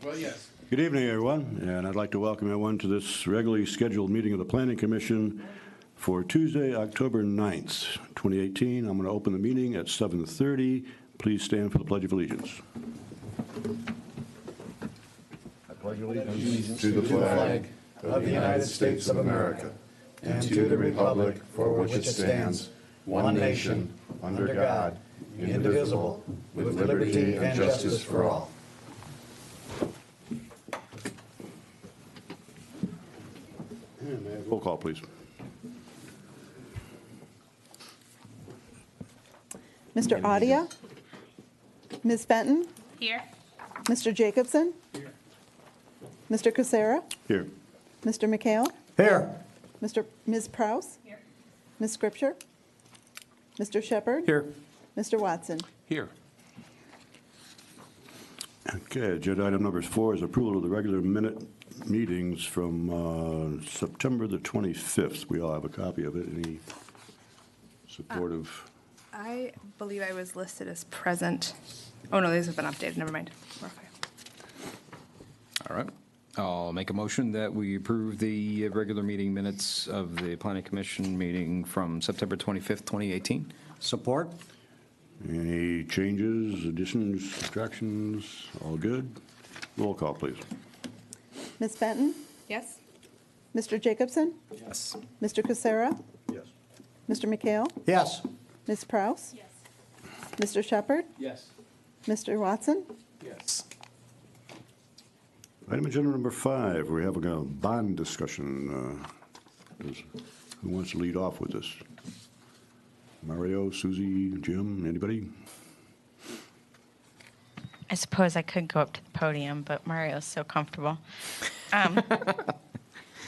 Well, yes. Good evening, everyone, and I'd like to welcome everyone to this regularly scheduled meeting of the Planning Commission for Tuesday, October 9th, 2018. I'm going to open the meeting at 7:30. Please stand for the Pledge of Allegiance. I pledge allegiance to the flag of the United States of America and to the republic for which it stands, one nation, under God, indivisible, with liberty and justice for all. Roll call, please. Mr. Audia? Ms. Fenton? Here. Mr. Jacobson? Here. Mr. Kucera? Here. Mr. McHale? Here. Ms. Prowse? Here. Ms. Scripture? Mr. Shepherd? Here. Mr. Watson? Here. Okay, agenda item number 4 is approval of the regular minute meetings from September the 25th. We all have a copy of it. Any supportive? I believe I was listed as present. Oh, no, these have been updated. Never mind. We're okay. All right. I'll make a motion that we approve the regular meeting minutes of the Planning Commission meeting from September 25th, 2018. Support? Any changes, additions, subtractions? All good? Roll call, please. Ms. Fenton? Yes? Mr. Jacobson? Yes. Mr. Kucera? Yes. Mr. McHale? Yes. Ms. Prowse? Yes. Mr. Shepherd? Yes. Mr. Watson? Yes. Item agenda number 5, we're having a bond discussion. Who wants to lead off with this? Mario, Susie, Jim, anybody? I suppose I could go up to the podium, but Mario's so comfortable.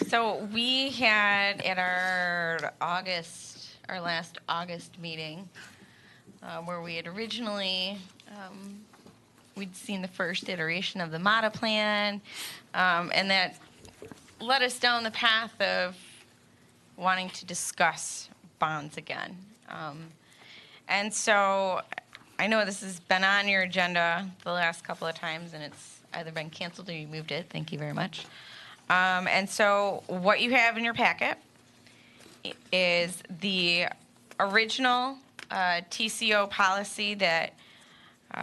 So we had at our last August meeting, where we had originally, we'd seen the first iteration of the MATA plan, and that led us down the path of wanting to discuss bonds again. And so I know this has been on your agenda the last couple of times, and it's either been canceled or you moved it. Thank you very much. And so what you have in your packet is the original TCO policy that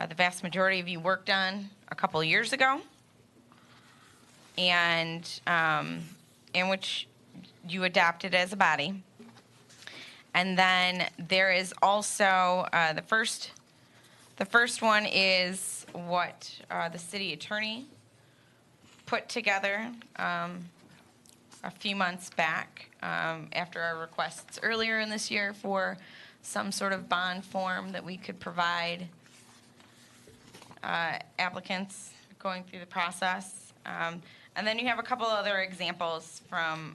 the vast majority of you worked on a couple of years ago, and in which you adopted as a body. And then there is also the first one is what the city attorney put together a few months back after our requests earlier in this year for some sort of bond form that we could provide applicants going through the process. And then you have a couple other examples from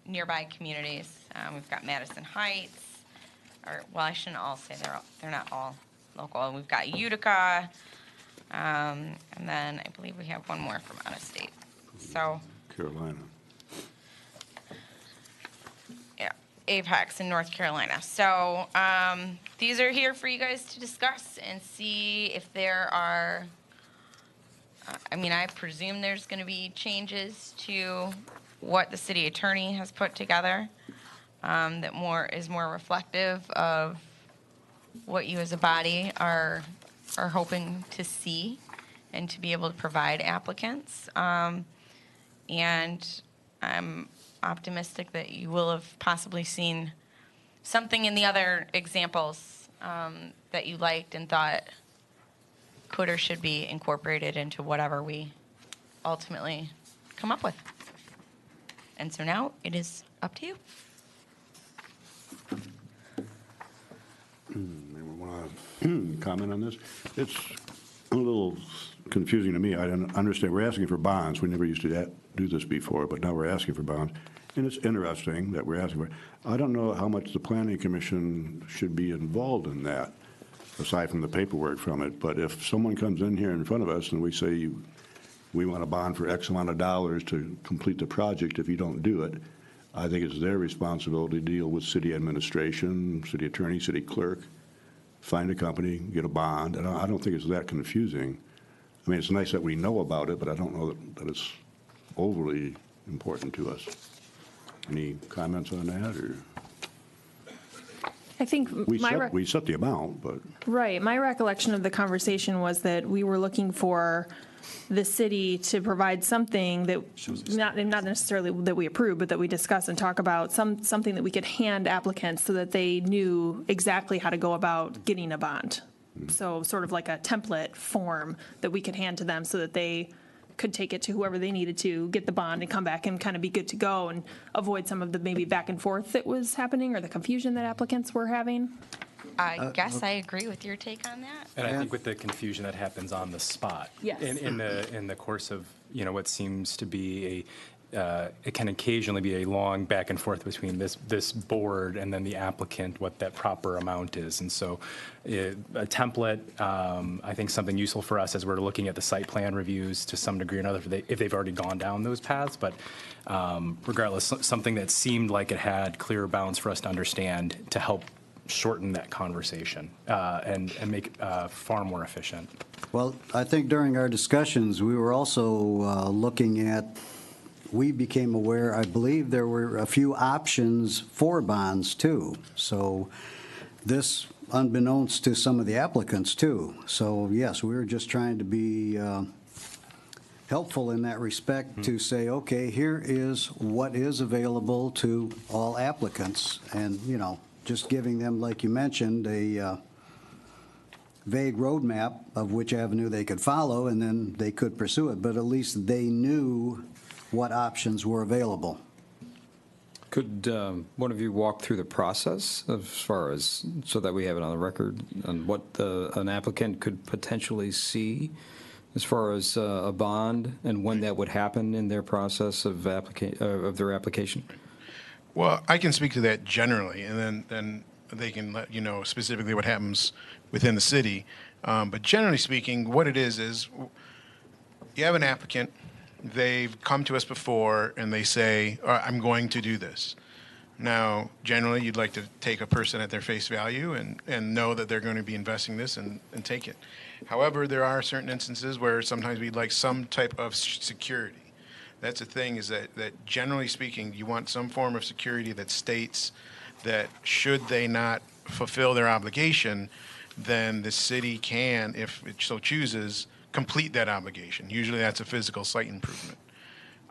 nearby communities. We've got Madison Heights, or well, I shouldn't all say they're not all local. We've got Utica, and then I believe we have one more from out of state. So Carolina. yeah, Apex in North Carolina. So these are here for you guys to discuss and see if there are. I mean, I presume there's going to be changes to what the city attorney has put together that is more reflective of what you as a body are hoping to see and to be able to provide applicants. And I'm optimistic that you will have possibly seen something in the other examples that you liked and thought could or should be incorporated into whatever we ultimately come up with. And so now it is up to you. Anyone want to comment on this? It's a little confusing to me. I don't understand. We're asking for bonds. We never used to do this before, but now we're asking for bonds. And it's interesting that we're asking for it. I don't know how much the Planning Commission should be involved in that, aside from the paperwork from it. But if someone comes in here in front of us and we say, we want a bond for X amount of dollars to complete the project, if you don't do it, I think it's their responsibility to deal with city administration, city attorney, city clerk, find a company, get a bond. And I don't think it's that confusing. I mean, it's nice that we know about it, but I don't know that it's overly important to us. Any comments on that, or? I think We set the amount, but. right. My recollection of the conversation was that we were looking for the city to provide something that, not necessarily that we approve, but that we discuss and talk about, something that we could hand applicants so that they knew exactly how to go about getting a bond. So sort of like a template form that we could hand to them so that they could take it to whoever they needed to, get the bond and come back and kind of be good to go and avoid some of the maybe back and forth that was happening or the confusion that applicants were having. I guess I agree with your take on that. And I think with the confusion that happens on the spot. Yes. In the course of, what seems to be it can occasionally be a long back and forth between this board and then the applicant, what that proper amount is. And so a template, I think something useful for us as we're looking at the site plan reviews to some degree or another, if they've already gone down those paths. But regardless, something that seemed like it had clear bounds for us to understand to help shorten that conversation and make it far more efficient. Well, I think during our discussions, we were also looking at, we became aware, I believe there were a few options for bonds too. So this unbeknownst to some of the applicants too. So yes, we were just trying to be helpful in that respect to say, okay, here is what is available to all applicants. And, just giving them, like you mentioned, a vague roadmap of which avenue they could follow, and then they could pursue it. But at least they knew what options were available. Could one of you walk through the process as far as, so that we have it on the record, on what an applicant could potentially see as far as a bond and when that would happen in their process of their application? Well, I can speak to that generally, and then they can let you know specifically what happens within the city. But generally speaking, what it is you have an applicant, they've come to us before, and they say, "All right, I'm going to do this." Now, generally, you'd like to take a person at their face value and know that they're going to be investing this and take it. However, there are certain instances where sometimes we'd like some type of security. That's the thing, is that generally speaking, you want some form of security that states that should they not fulfill their obligation, then the city can, if it so chooses, complete that obligation. Usually that's a physical site improvement.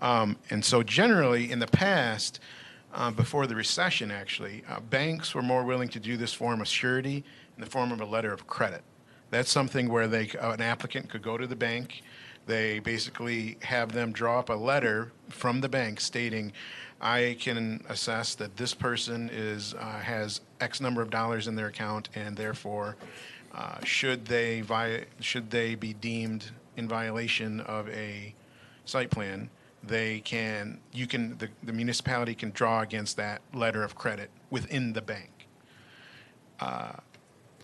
And so generally in the past, before the recession actually, banks were more willing to do this form of surety in the form of a letter of credit. That's something where an applicant could go to the bank. They basically have them draw up a letter from the bank stating, I can assess that this person has X number of dollars in their account, and therefore, should they be deemed in violation of a site plan, the municipality can draw against that letter of credit within the bank.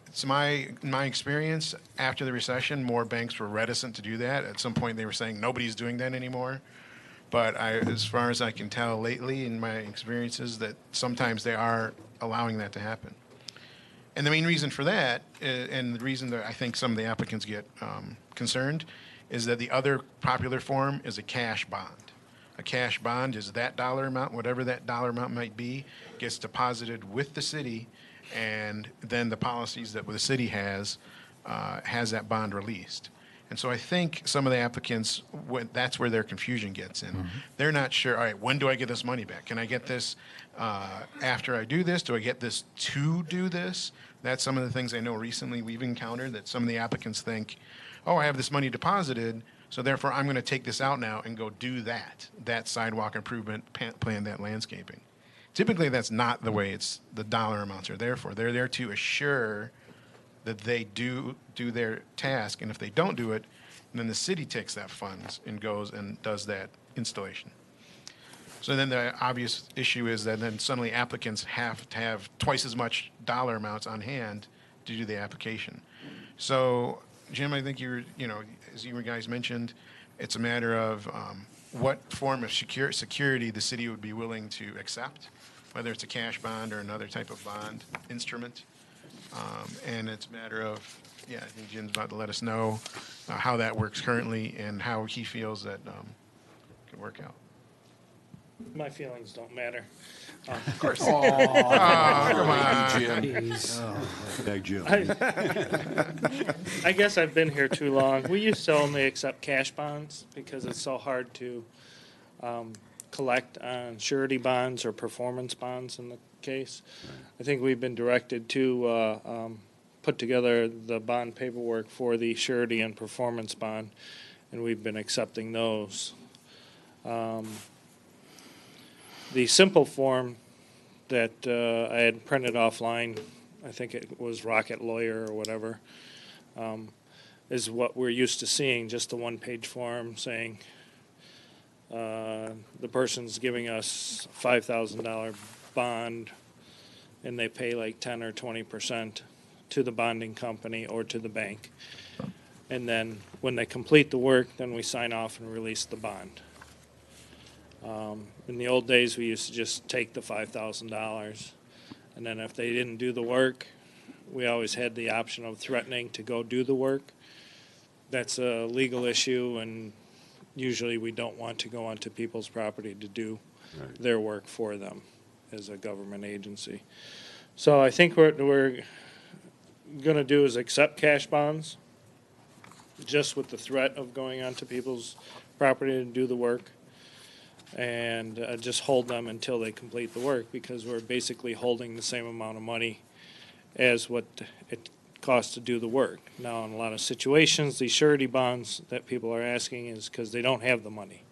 It's my experience, after the recession, more banks were reticent to do that. At some point, they were saying nobody's doing that anymore. But as far as I can tell lately, in my experiences, that sometimes they are allowing that to happen. And the main reason for that, and the reason that I think some of the applicants get concerned, is that the other popular form is a cash bond. A cash bond is that dollar amount, whatever that dollar amount might be, gets deposited with the city, and then the policies that the city has that bond released. And so I think some of the applicants, that's where their confusion gets in. Mm-hmm. They're not sure, all right, when do I get this money back? Can I get this after I do this? Do I get this to do this? That's some of the things I know recently we've encountered, that some of the applicants think, oh, I have this money deposited, so therefore I'm going to take this out now and go do that sidewalk improvement plan, that landscaping. Typically, that's not the way the dollar amounts are there for. They're there to assure that they do their task, and if they don't do it, then the city takes that funds and goes and does that installation. So then the obvious issue is that then suddenly applicants have to have twice as much dollar amounts on hand to do the application. So, Jim, I think as you guys mentioned, it's a matter of what form of security the city would be willing to accept, whether it's a cash bond or another type of bond instrument. And it's a matter of yeah, I think Jim's about to let us know how that works currently and how he feels that can work out. My feelings don't matter. Of course. Come on. Bag Jim. I guess I've been here too long. We used to only accept cash bonds because it's so hard to collect on surety bonds or performance bonds in the case. I think we've been directed to put together the bond paperwork for the surety and performance bond, and we've been accepting those. The simple form that I had printed offline, I think it was Rocket Lawyer or whatever, is what we're used to seeing, just a one-page form saying the person's giving us $5,000 bond and they pay like 10 or 20% to the bonding company or to the bank. And then when they complete the work, then we sign off and release the bond. In the old days, we used to just take the $5,000, and then if they didn't do the work, we always had the option of threatening to go do the work. That's a legal issue, and usually we don't want to go onto people's property to do their work for them as a government agency. So I think what we're going to do is accept cash bonds, just with the threat of going onto people's property to do the work, and just hold them until they complete the work, because we're basically holding the same amount of money as what it costs to do the work. Now, in a lot of situations, these surety bonds that people are asking is because they don't have the money.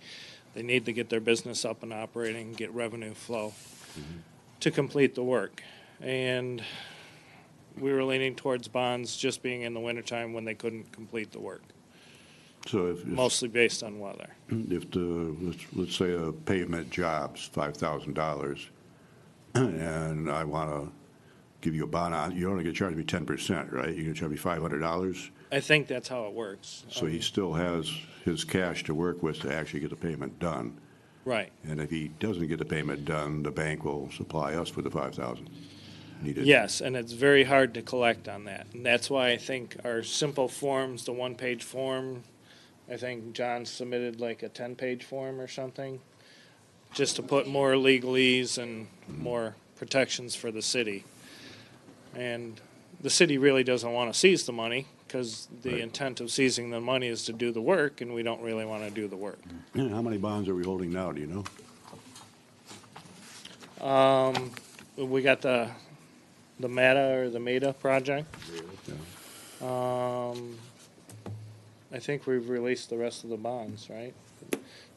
They need to get their business up and operating, get revenue flow to complete the work. And we were leaning towards bonds just being in the wintertime when they couldn't complete the work. So if Mostly based on weather. If let's say a pavement job's $5,000, and I want to give you a bond on, you're only going to charge me 10%, right? You're going to charge me $500. I think that's how it works. So he still has his cash to work with to actually get the payment done. Right. And if he doesn't get the payment done, the bank will supply us with the $5,000 needed. Yes, and it's very hard to collect on that. And that's why I think our simple forms, the one-page form, I think John submitted like a 10-page form or something, just to put more legalese and more protections for the city. And the city really doesn't want to seize the money, because the intent of seizing the money is to do the work, and we don't really want to do the work. Yeah, how many bonds are we holding now, do you know? We got the META project. I think we've released the rest of the bonds, right?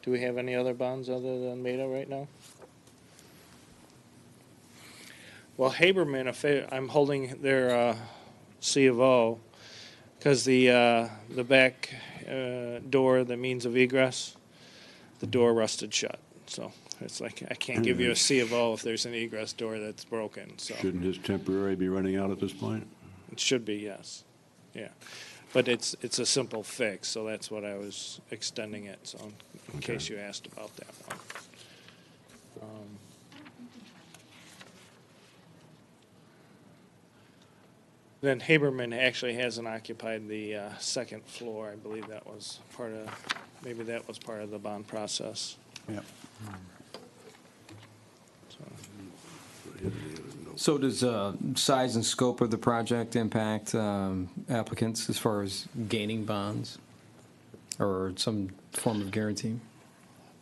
Do we have any other bonds other than META right now? Well, Haberman, I'm holding their C of O, because the back door, the means of egress, the door rusted shut. So it's like I can't give you a C of O if there's an egress door that's broken. So Shouldn't his temporary be running out at this point? it should be, yes. Yeah. But it's a simple fix, so that's what I was extending it, so in case you asked about that one. Then Haberman actually hasn't occupied the second floor. I believe that was part of, maybe that was part of the bond process. Yeah. So does size and scope of the project impact applicants as far as gaining bonds or some form of guarantee?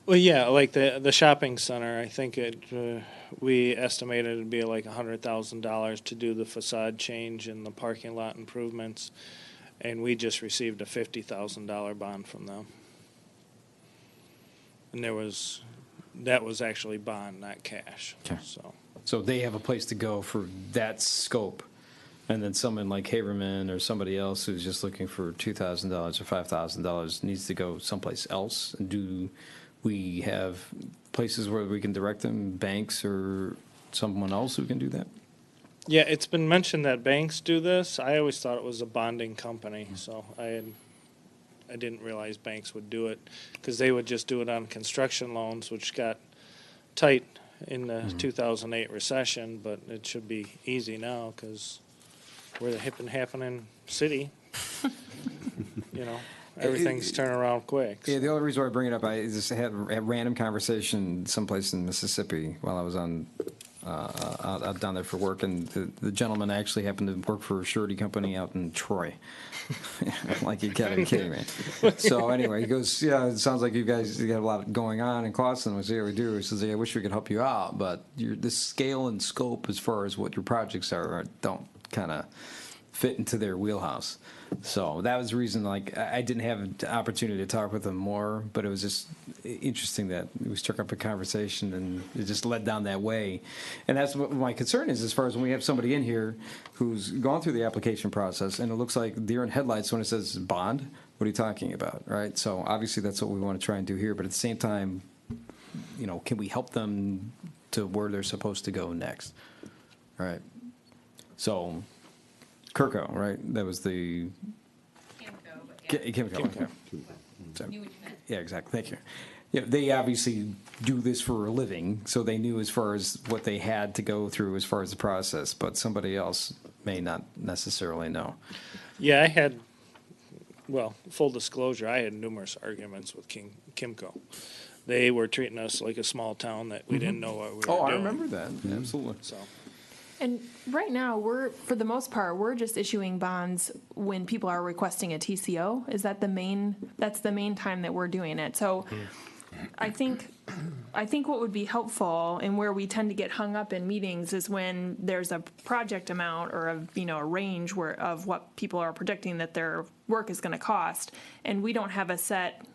Well, yeah, like the shopping center, I think we estimated it'd be like $100,000 to do the facade change and the parking lot improvements, and we just received a $50,000 bond from them. And that was actually bond, not cash. Okay. So they have a place to go for that scope, and then someone like Haberman or somebody else who's just looking for $2,000 or $5,000 needs to go someplace else. Do we have places where we can direct them, banks or someone else who can do that? yeah, it's been mentioned that banks do this. I always thought it was a bonding company, so I didn't realize banks would do it, because they would just do it on construction loans, which got tight in the 2008 recession, but it should be easy now because we're the hip and happening city. you know, everything's turning around quick. Yeah, the only reason why I bring it up, I just had a random conversation someplace in Mississippi while I was out down there for work, and the gentleman actually happened to work for a surety company out in Troy. I'm like, you gotta be kidding me. So anyway, he goes, yeah, it sounds like you guys got a lot going on in Clawson. I said, yeah, we do. He says, yeah, I wish we could help you out, but the scale and scope as far as what your projects are don't kind of fit into their wheelhouse. So that was the reason, like, I didn't have the opportunity to talk with him more, but it was just interesting that we struck up a conversation and it just led down that way. And that's what my concern is, as far as when we have somebody in here who's gone through the application process and it looks like deer in headlights when it says bond, what are you talking about, right? So obviously that's what we want to try and do here, but at the same time, you know, can we help them to where they're supposed to go next, right? So Kirko, right? That was the Kimco. Okay. So, yeah, exactly. Thank you. Yeah, they obviously do this for a living, so they knew as far as what they had to go through as far as the process, but somebody else may not necessarily know. Yeah, well, full disclosure, I had numerous arguments with Kimco. They were treating us like a small town that we didn't know what we were doing. Oh, I remember that. Absolutely. So, And right now, for the most part, we're just issuing bonds when people are requesting a TCO. Is that that's the main time that we're doing it. So I think what would be helpful and where we tend to get hung up in meetings is when there's a project amount or a range of what people are predicting that their work is going to cost, and we don't have a set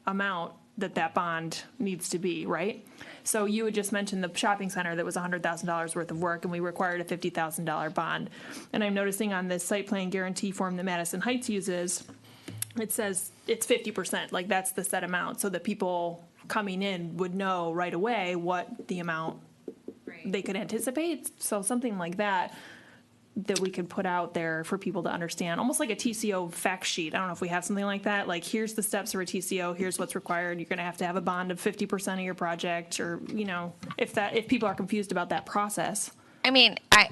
amount that bond needs to be, right? So you had just mentioned the shopping center that was $100,000 worth of work, and we required a $50,000 bond. And I'm noticing on this site plan guarantee form that Madison Heights uses, it says it's 50%, like that's the set amount, so that people coming in would know right away what the amount they could anticipate. So something like that we could put out there for people to understand, almost like a TCO fact sheet. I don't know if we have something like that. Like, here's the steps for a TCO. Here's what's required. You're going to have a bond of 50% of your project, or if people are confused about that process. I mean, I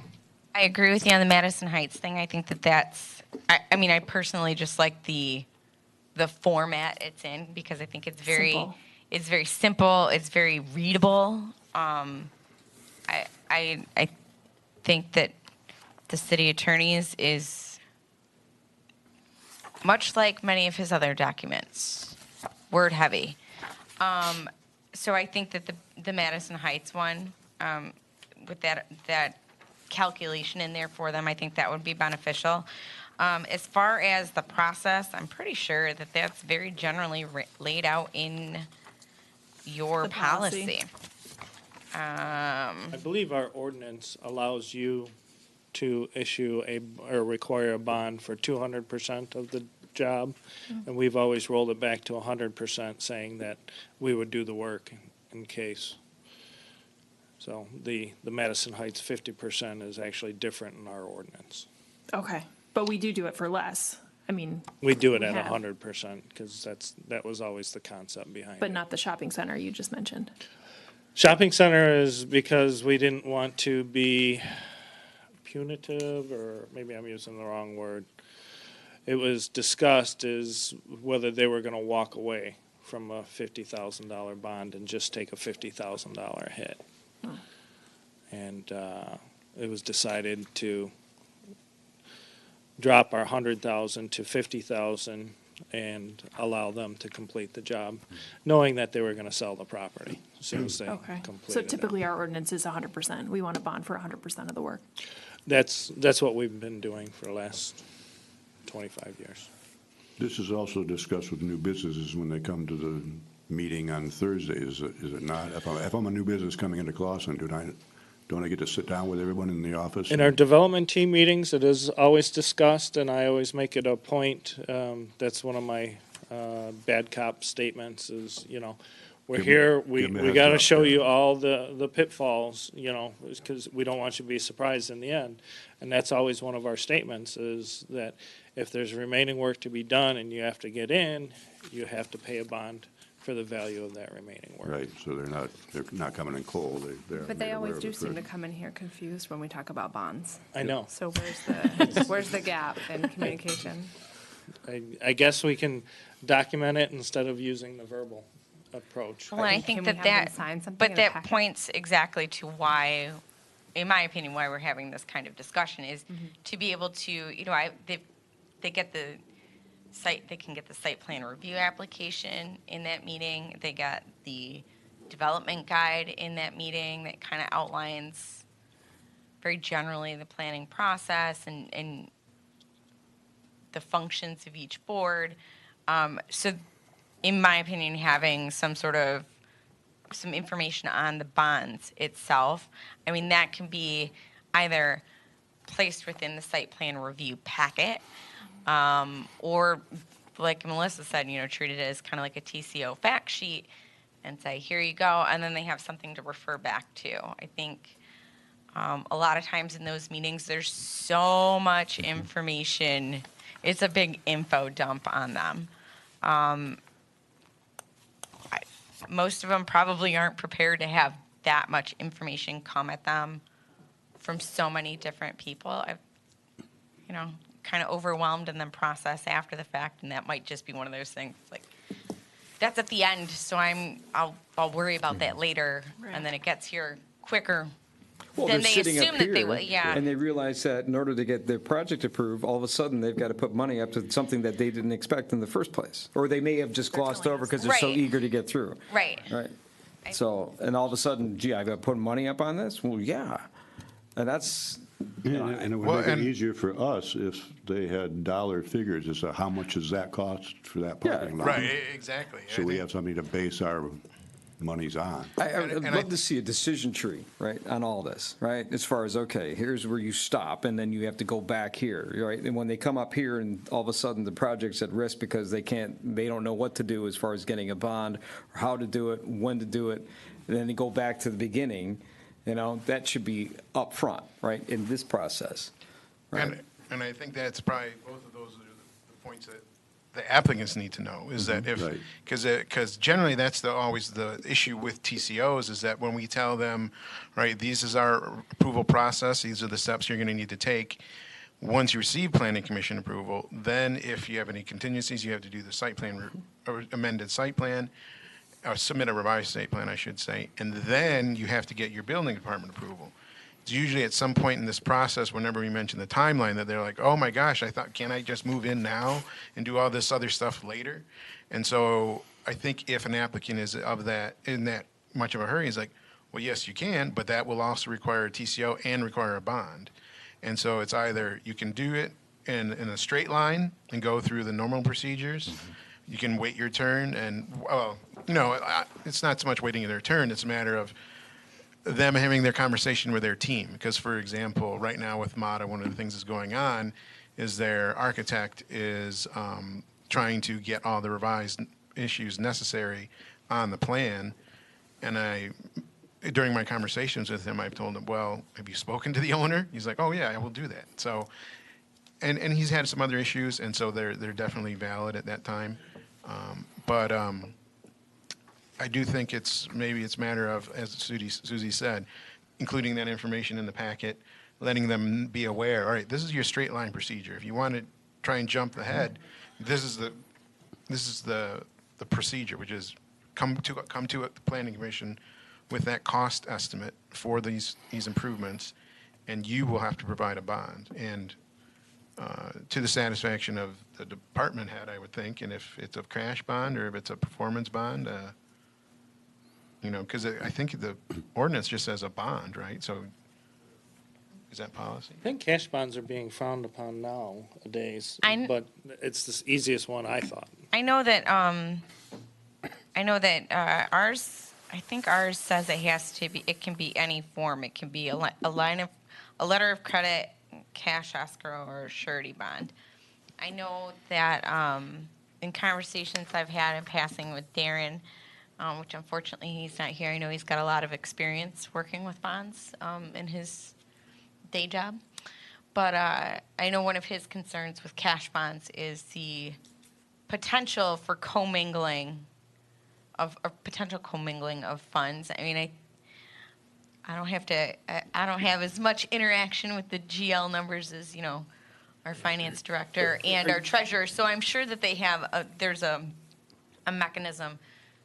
agree with you on the Madison Heights thing. I think that's. I personally just like the format it's in, because I think it's very Simple. It's very simple. It's very readable. I think that the city attorney's is much like many of his other documents, word heavy. So I think that the Madison Heights one, with that calculation in there for them, I think that would be beneficial. As far as the process, I'm pretty sure that that's very generally laid out in your The policy. policy. I believe our ordinance allows you to issue or require a bond for 200% of the job, and we've always rolled it back to 100%, saying that we would do the work in case. So the Madison Heights 50% is actually different in our ordinance. Okay, but we do it for less. I mean, We do it We at have. 100% because that was always the concept behind but it. not the shopping center you just mentioned. Shopping center is because we didn't want to be punitive, or maybe I'm using the wrong word. It was discussed as whether they were going to walk away from a $50,000 bond and just take a $50,000 hit. And it was decided to drop our 100,000 to 50,000 and allow them to complete the job, knowing that they were going to sell the property as soon as they Okay, completed so it. typically our ordinance is 100%. We want a bond for 100% of the work. That's what we've been doing for the last 25 years. This is also discussed with new businesses when they come to the meeting on Thursday, is it not? If I'm a new business coming into Clawson, don't I get to sit down with everyone in the office? In our development team meetings, it is always discussed, and I always make it a point. That's one of my bad cop statements is, we're Give 'em- here, give we 'em a heads got to up, show yeah. you all the pitfalls, because we don't want you to be surprised in the end. And that's always one of our statements, is that if there's remaining work to be done and you have to get in, you have to pay a bond for the value of that remaining work. Right, so they're not coming in cold. They're But they made aware always of do it seem to first. come in here confused when we talk about bonds. I know. So where's the gap in communication? I guess we can document it instead of using the verbal approach. Well, I think Can we that have them that, sign something but in a that packet? points exactly to why, in my opinion, why we're having this kind of discussion is to be able to, they get the site, they can get the site plan review application in that meeting. They got the development guide in that meeting that kind of outlines very generally the planning process and the functions of each board. So in my opinion, having some information on the bonds itself, I mean, that can be either placed within the site plan review packet, or like Melissa said, treated as kind of like a TCO fact sheet and say, here you go, and then they have something to refer back to. I think a lot of times in those meetings, there's so much information. It's a big info dump on them. Most of them probably aren't prepared to have that much information come at them from so many different people. I've, kind of overwhelmed and then process after the fact, and that might just be one of those things. Like, that's at the end, so I'll worry about that later, and then it gets here quicker. Well, Then they're they sitting assume up that they here, will, yeah. and they realize that in order to get their project approved, all of a sudden, they've got to put money up to something that they didn't expect in the first place. Or they may have just glossed over because they're so Right. eager to get through. Right. Right. So, and all of a sudden, gee, I've got to put money up on this? Well, yeah. And that's, And it would Well, make it and- easier for us if they had dollar figures as to how much does that cost for that Yeah. parking lot. Right, exactly. So we have something to base our monies on. I'd and love I- to see a decision tree, right, on all this, right? As far as, okay, here's where you stop, and then you have to go back here, right? And when they come up here and all of a sudden the project's at risk because they don't know what to do as far as getting a bond, or how to do it, when to do it, and then they go back to the beginning, that should be up front, right, in this process. Right? And I think that's probably, both of those are the points that the applicants need to know, is that if, Right. because generally that's always the issue with TCOs, is that when we tell them, right, this is our approval process, these are the steps you're going to need to take. Once you receive planning commission approval, then if you have any contingencies, you have to do the site plan, or amended site plan, or submit a revised site plan, I should say, and then you have to get your building department approval. It's usually at some point in this process, whenever we mention the timeline, that they're like, oh my gosh, can't I just move in now and do all this other stuff later? And so I think if an applicant is in that much of a hurry, he's like, well, yes, you can, but that will also require a TCO and require a bond. And so it's either you can do it in a straight line and go through the normal procedures. You can wait your turn, and, it's not so much waiting their turn, it's a matter of them having their conversation with their team. Because, for example, right now with MATA, one of the things that's going on is their architect is trying to get all the revised issues necessary on the plan. And during my conversations with him, I've told him, well, have you spoken to the owner? He's like, oh, yeah, I will do that. So, and he's had some other issues, and so they're definitely valid at that time. But I do think it's a matter of, as Susie said, including that information in the packet, letting them be aware, all right, this is your straight line procedure. If you want to try and jump ahead, this is the procedure, which is come to the planning commission with that cost estimate for these improvements, and you will have to provide a bond. And to the satisfaction of the department head, I would think, and if it's a cash bond or if it's a performance bond, because I think the ordinance just says a bond, right? So is that policy? I think cash bonds are being frowned upon nowadays, I- but it's the easiest one, I thought. I know that ours. I think ours says it has to be. It can be any form. It can be a letter of credit, cash escrow, or a surety bond. I know that in conversations I've had in passing with Darren, which unfortunately he's not here. I know he's got a lot of experience working with bonds in his day job. But I know one of his concerns with cash bonds is the potential for commingling of funds. I mean, I don't have as much interaction with the GL numbers as our finance director, and our treasurer. So I'm sure that they have, there's a mechanism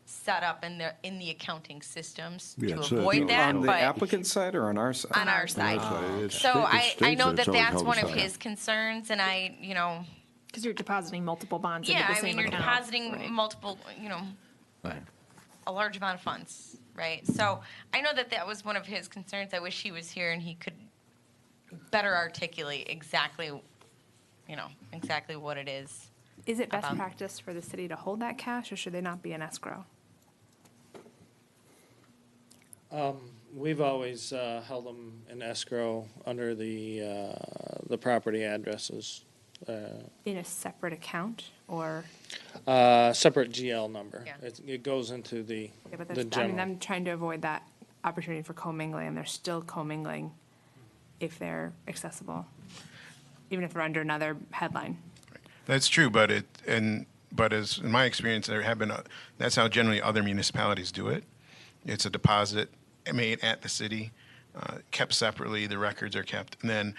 set up in the accounting systems Yeah, to it's, avoid that, On the but applicant side or on our side? on our side. It So sta- it I states know that that it's always that's held one of aside. his concerns, and I, Because you're depositing multiple bonds into yeah, the I same mean, you're account. depositing Right. multiple, a large amount of funds, right? So I know that that was one of his concerns. I wish he was here and he could better articulate exactly what it is. Is it best About- practice for the city to hold that cash, or should they not be in escrow? We've always held them in escrow under the property addresses. In a separate account, or, Separate GL number. Yeah. It goes into the yeah, but the that's, I mean, general. I'm trying to avoid that opportunity for commingling, and they're still commingling if they're accessible, even if they're under another headline. That's true, but as in my experience, there have been, that's how generally other municipalities do it. It's a deposit made at the city, kept separately, the records are kept. And then,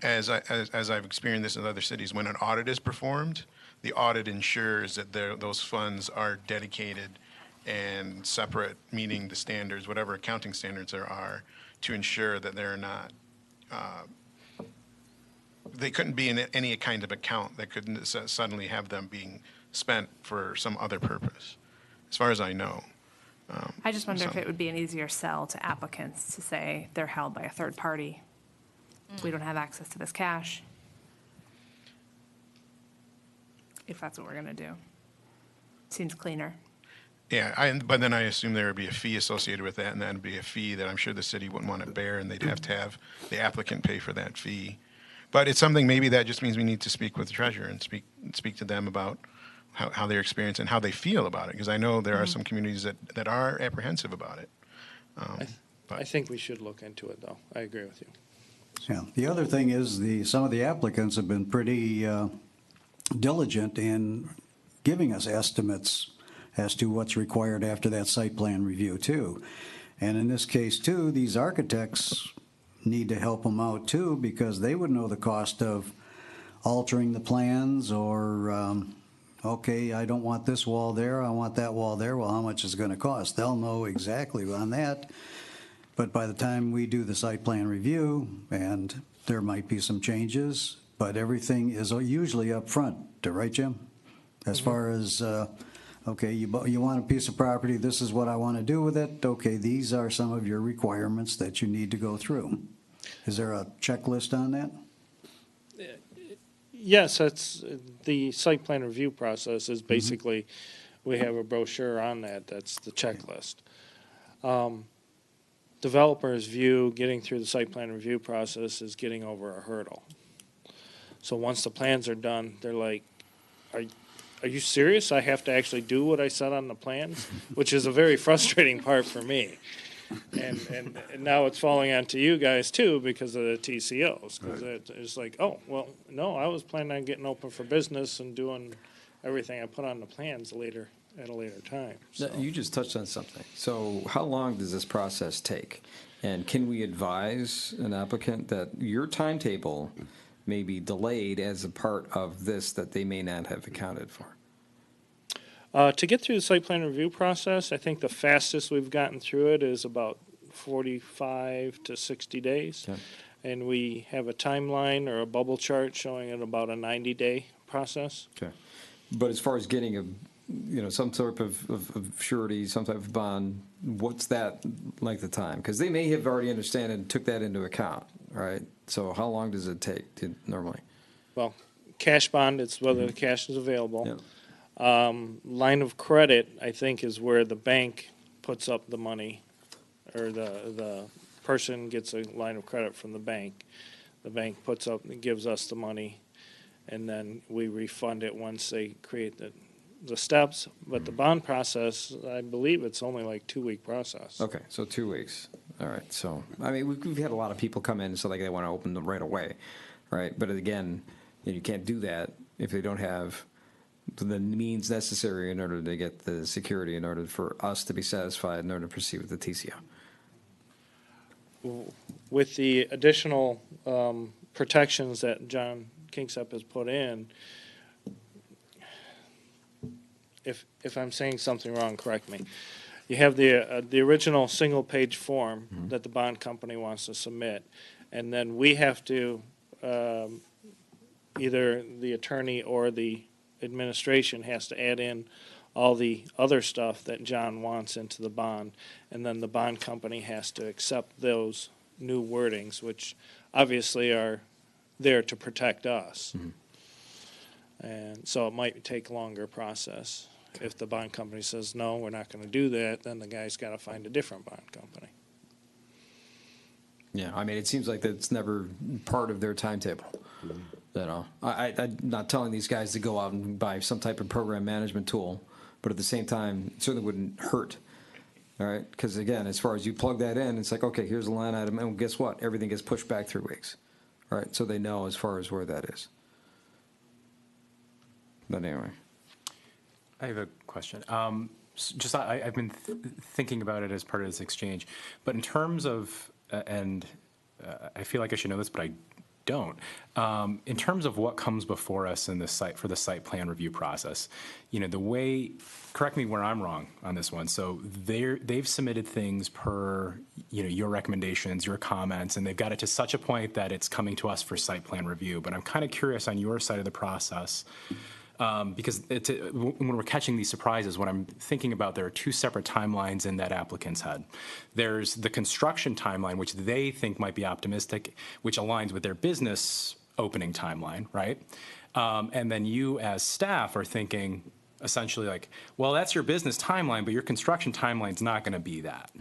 as I've experienced this in other cities, when an audit is performed, the audit ensures that those funds are dedicated and separate, meeting the standards, whatever accounting standards there are, to ensure that they're not, they couldn't be in any kind of account that could suddenly have them being spent for some other purpose, as far as I know. I just wonder if So- it would be an easier sell to applicants to say they're held by a third party. We don't have access to this cash. If that's what we're gonna do. Seems cleaner. Yeah, but then I assume there would be a fee associated with that, and that'd be a fee that I'm sure the city wouldn't want to bear, and they'd have to have the applicant pay for that fee. But it's something, maybe that just means we need to speak with the treasurer and speak to them about how their experience and how they feel about it, because I know there are some communities that are apprehensive about it. I think we should look into it, though. I agree with you. Yeah, the other thing is some of the applicants have been pretty diligent in giving us estimates as to what's required after that site plan review too. And in this case too, these architects need to help them out too, because they would know the cost of altering the plans or, okay, I don't want this wall there, I want that wall there, well, how much is it gonna cost? They'll know exactly on that. But by the time we do the site plan review, and there might be some changes, but everything is usually up front, right, Jim? As far as, okay, you want a piece of property, this is what I want to do with it, okay, these are some of your requirements that you need to go through. Is there a checklist on that? Yes, that's, the site plan review process is basically, we have a brochure on that, that's the checklist. Developers view getting through the site plan review process is getting over a hurdle. So once the plans are done, they're like, are you serious? I have to actually do what I said on the plans? Which is a very frustrating part for me. And now it's falling onto you guys too because of the TCOs. Because it's like, oh, well, no, I was planning on getting open for business and doing everything I put on the plans at a later time. So. You just touched on something. So how long does this process take? And can we advise an applicant that your timetable may be delayed as a part of this that they may not have accounted for? To get through the site plan review process, I think the fastest we've gotten through it is about 45 to 60 days. Okay. And we have a timeline or a bubble chart showing it about a 90-day process. Okay. But as far as getting some sort of surety, some type of bond, what's that length of time? Because they may have already understand and took that into account, right? So how long does it take normally? Well, cash bond, it's whether the cash is available. Yeah. Line of credit, I think, is where the bank puts up the money, or the person gets a line of credit from the bank. The bank puts up and gives us the money, and then we refund it once they create the steps. But the bond process, I believe it's only like 2-week process. Okay, so 2 weeks. All right. So, I mean, we've had a lot of people come in and so they want to open them right away, right? But again, you can't do that if they don't have the means necessary in order to get the security, in order for us to be satisfied, in order to proceed with the TCO. With the additional protections that John Kingsup has put in, if I'm saying something wrong, correct me. You have the original single-page form that the bond company wants to submit, and then we have to, either the attorney or the administration has to add in all the other stuff that John wants into the bond, and then the bond company has to accept those new wordings, which obviously are there to protect us. And so it might take a longer process. If the bond company says, no, we're not going to do that, then the guy's got to find a different bond company. Yeah, I mean, it seems like that's never part of their timetable. You know, I'm not telling these guys to go out and buy some type of program management tool, but at the same time, it certainly wouldn't hurt. All right, because again, as far as you plug that in, it's like, okay, here's a line item, and guess what? Everything gets pushed back 3 weeks. All right, so they know as far as where that is. But anyway. I have a question. Just I've been thinking about it as part of this exchange, but in terms of, I feel like I should know this, but I don't. In terms of what comes before us in the site plan review process, you know, the way, correct me where I'm wrong on this one. So they've submitted things per, you know, your recommendations, your comments, and they've got it to such a point that it's coming to us for site plan review. But I'm kind of curious on your side of the process. Because when we're catching these surprises, what I'm thinking about, there are two separate timelines in that applicant's head. There's the construction timeline, which they think might be optimistic, which aligns with their business opening timeline, right? And then you as staff are thinking essentially like, well, that's your business timeline, but your construction timeline's not going to be that.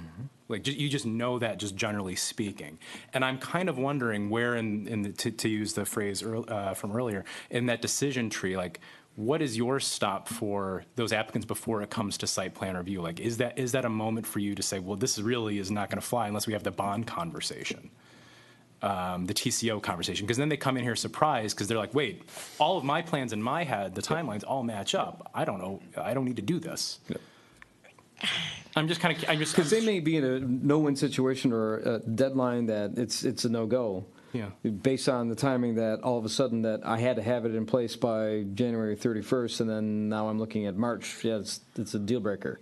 Like, you just know that, just generally speaking. And I'm kind of wondering where to use the phrase from earlier, in that decision tree, like, what is your stop for those applicants before it comes to site plan review? Like, is that a moment for you to say, well, this really is not going to fly unless we have the bond conversation, the TCO conversation? Because then they come in here surprised because they're like, wait, all of my plans in my head, the timelines all match up. I don't know. I don't need to do this. Yep. I'm just because they may be in a no-win situation or a deadline that it's a no-go. Yeah. Based on the timing that all of a sudden that I had to have it in place by January 31st, and then now I'm looking at March. Yeah, it's a deal breaker,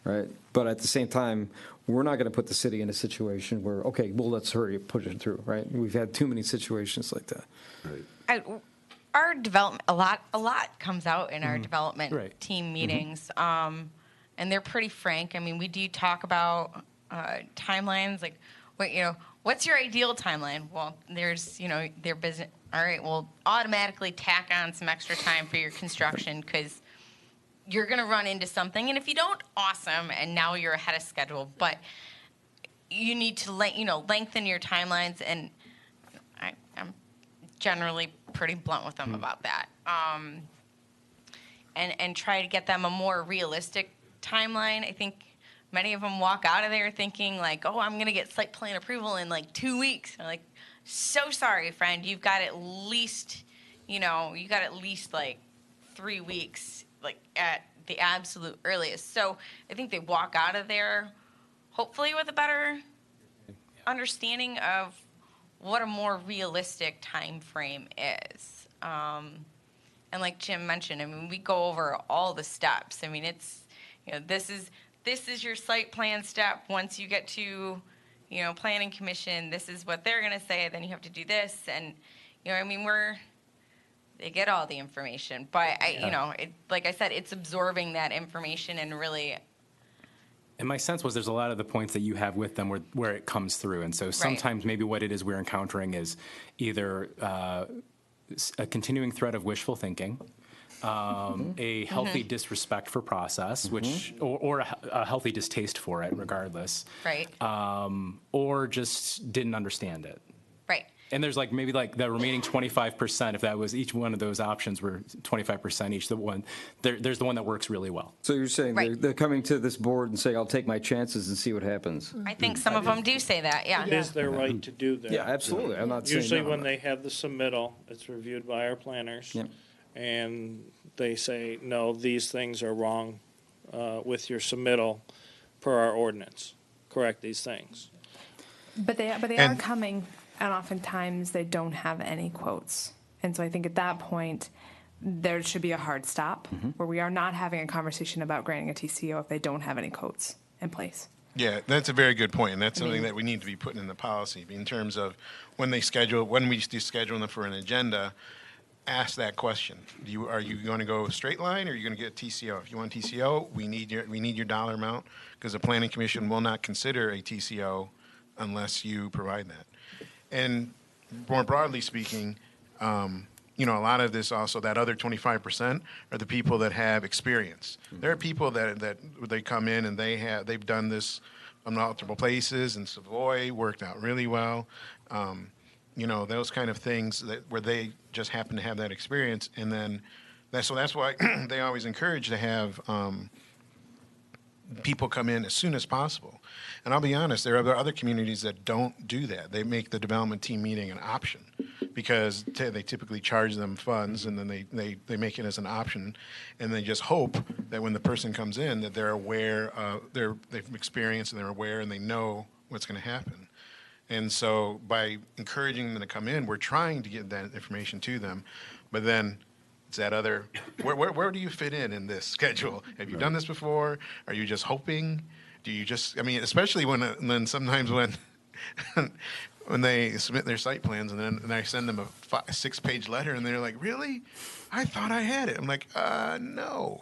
right? But at the same time, we're not going to put the city in a situation where, okay, well, let's hurry push it through, right? We've had too many situations like that. Right. Our development, a lot comes out in our development team meetings, and they're pretty frank. I mean, we do talk about timelines, like, what's your ideal timeline? Well, there's, their business. All right, well, automatically tack on some extra time for your construction because you're going to run into something. And if you don't, awesome, and now you're ahead of schedule. But you need to, lengthen your timelines, and I'm generally pretty blunt with them about that. And try to get them a more realistic timeline. I think many of them walk out of there thinking like, oh, I'm going to get site plan approval in like 2 weeks. And I'm like, so sorry, friend. You've got at least, like 3 weeks, like at the absolute earliest. So I think they walk out of there hopefully with a better understanding of what a more realistic time frame is. And like Jim mentioned, I mean, we go over all the steps. I mean, it's, this is your site plan step. Once you get to, planning commission, this is what they're going to say. Then you have to do this. And, they get all the information. But, like I said, it's absorbing that information and really. And my sense was there's a lot of the points that you have with them where it comes through. And so sometimes maybe what it is we're encountering is either a continuing thread of wishful thinking, a healthy disrespect for process, which or a healthy distaste for it, regardless. Right. Or just didn't understand it. Right. And there's like maybe like the remaining 25%, if that was each one of those options were 25% each, there's the one that works really well. So you're saying they're coming to this board and saying, I'll take my chances and see what happens. I think some of them do say that, yeah. It is their right to do that. Yeah, absolutely. I'm not saying Usually no. when they have the submittal, it's reviewed by our planners. Yep. And they say, no, these things are wrong with your submittal per our ordinance. Correct these things. But they are coming, and oftentimes they don't have any quotes. And so I think at that point, there should be a hard stop where we are not having a conversation about granting a TCO if they don't have any codes in place. Yeah, that's a very good point, and that's something mean- that we need to be putting in the policy in terms of when we schedule them for an agenda, ask that question. Are you going to go straight line, or are you going to get a TCO? If you want TCO, we need your dollar amount, because the planning commission will not consider a TCO unless you provide that. And more broadly speaking, a lot of this also, that other 25% are the people that have experience. There are people that they come in and they've done this in multiple places, and Savoy worked out really well. Those kind of things where they just happen to have that experience, and then that's why they always encourage to have people come in as soon as possible. And I'll be honest, there are other communities that don't do that. They make the development team meeting an option, because they typically charge them funds, and then they make it as an option, and they just hope that when the person comes in that they're aware, they've experienced and they're aware and they know what's going to happen. And so by encouraging them to come in, we're trying to get that information to them. But then it's that other, where do you fit in this schedule? Have you done this before? Are you just hoping? Do you just, especially when sometimes when they submit their site plans, and then I send them a 6-page letter, and they're like, really? I thought I had it. I'm like, no.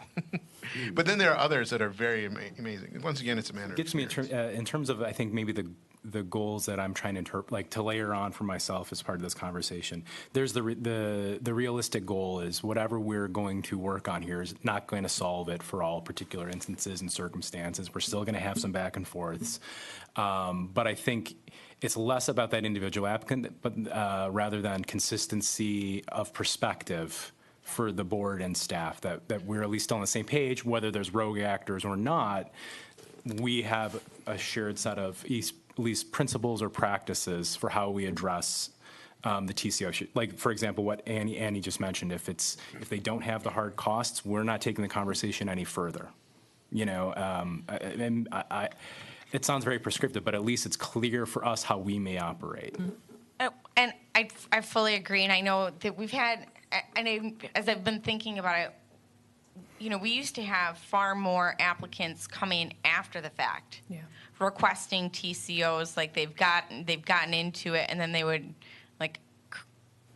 But then there are others that are very amazing. Once again, it's a matter of Gets me experience. in terms of, I think, maybe the goals that I'm trying to layer on for myself as part of this conversation. There's the realistic goal is whatever we're going to work on here is not going to solve it for all particular instances and circumstances. We're still going to have some back and forths. But I think it's less about that individual applicant, but rather than consistency of perspective for the board and staff, that we're at least on the same page, whether there's rogue actors or not. We have a shared set of at least principles or practices for how we address the TCO issue. Like, for example, what Annie just mentioned, if they don't have the hard costs, we're not taking the conversation any further. It sounds very prescriptive, but at least it's clear for us how we may operate. And I fully agree, and I know that we've had, as I've been thinking about it, we used to have far more applicants coming after the fact, requesting TCOs, like they've gotten into it, and then they would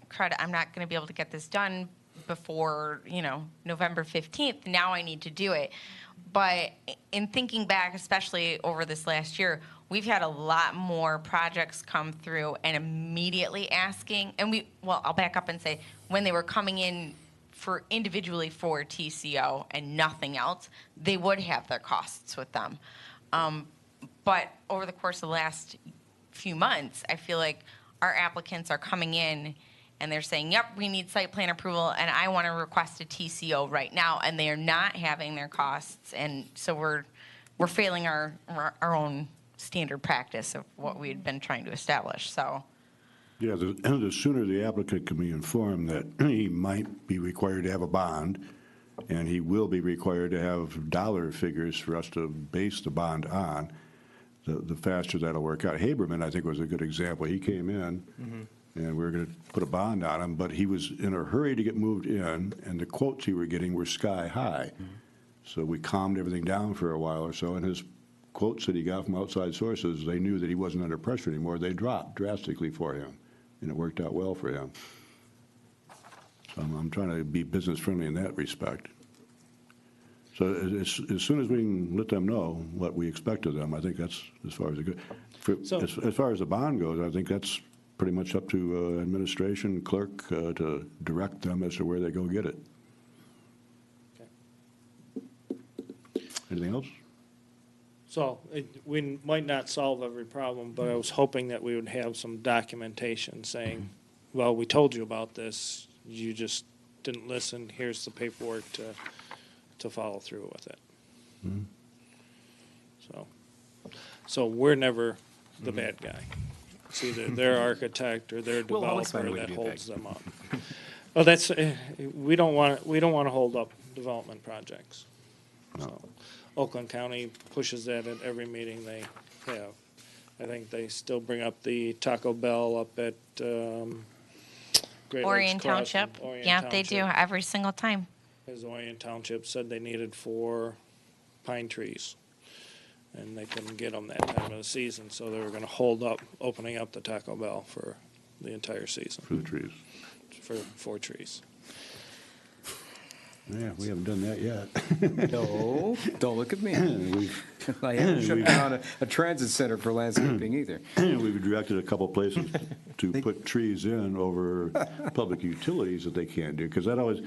credit, I'm not going to be able to get this done before November 15th. Now I need to do it. But in thinking back, especially over this last year, we've had a lot more projects come through and immediately asking, and I'll back up and say, when they were coming in individually for TCO and nothing else, they would have their costs with them. But over the course of the last few months, I feel like our applicants are coming in and they're saying, yep, we need site plan approval, and I want to request a TCO right now, and they are not having their costs, and so we're failing our own standard practice of what we had been trying to establish. So. Yeah, the sooner the applicant can be informed that he might be required to have a bond, and he will be required to have dollar figures for us to base the bond on, the faster that'll work out. Haberman, I think, was a good example. He came in, and we were going to put a bond on him, but he was in a hurry to get moved in, and the quotes he were getting were sky high. So we calmed everything down for a while or so, and his quotes that he got from outside sources, they knew that he wasn't under pressure anymore. They dropped drastically for him, and it worked out well for him. So I'm trying to be business friendly in that respect. So as soon as we can let them know what we expect of them, I think that's as far as it goes. As far as the bond goes, I think that's pretty much up to administration, clerk, to direct them as to where they go get it. Anything else? So we might not solve every problem, but I was hoping that we would have some documentation saying, well, we told you about this, you just didn't listen, here's the paperwork to follow through with it. So we're never the bad guy. It's either their architect or their We'll always developer find a way to that be a holds bad them up. Well, that's, we don't want to hold up development projects. So Oakland County pushes that at every meeting they have. I think they still bring up the Taco Bell up at Great Lakes Orion Crossing, Township. Orion Yeah, they do Township. every single time. Because Orion Township said they needed 4 pine trees, and they couldn't get them that time of the season, so they were going to hold up opening up the Taco Bell for the entire season, For the trees. for 4 trees. Yeah, we haven't done that yet. No, don't look at me. We've I haven't shut down a transit center for landscaping either. we've directed a couple places to put trees in over public utilities that they can't do, because that always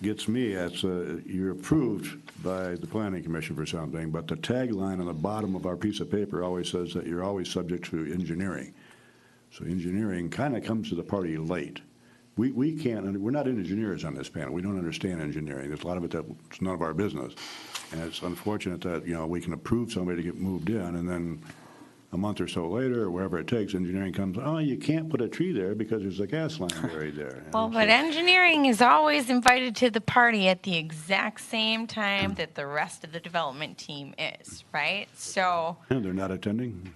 gets me. You're approved by the planning commission for something, but the tagline on the bottom of our piece of paper always says that you're always subject to engineering. So engineering kind of comes to the party late. We can't, we're not engineers on this panel. We don't understand engineering. There's a lot of it that's none of our business. And it's unfortunate that, we can approve somebody to get moved in, and then a month or so later, or wherever it takes, engineering comes, oh, you can't put a tree there because there's a gas line buried there. Well, but engineering is always invited to the party at the exact same time that the rest of the development team is, right? So, And they're not attending?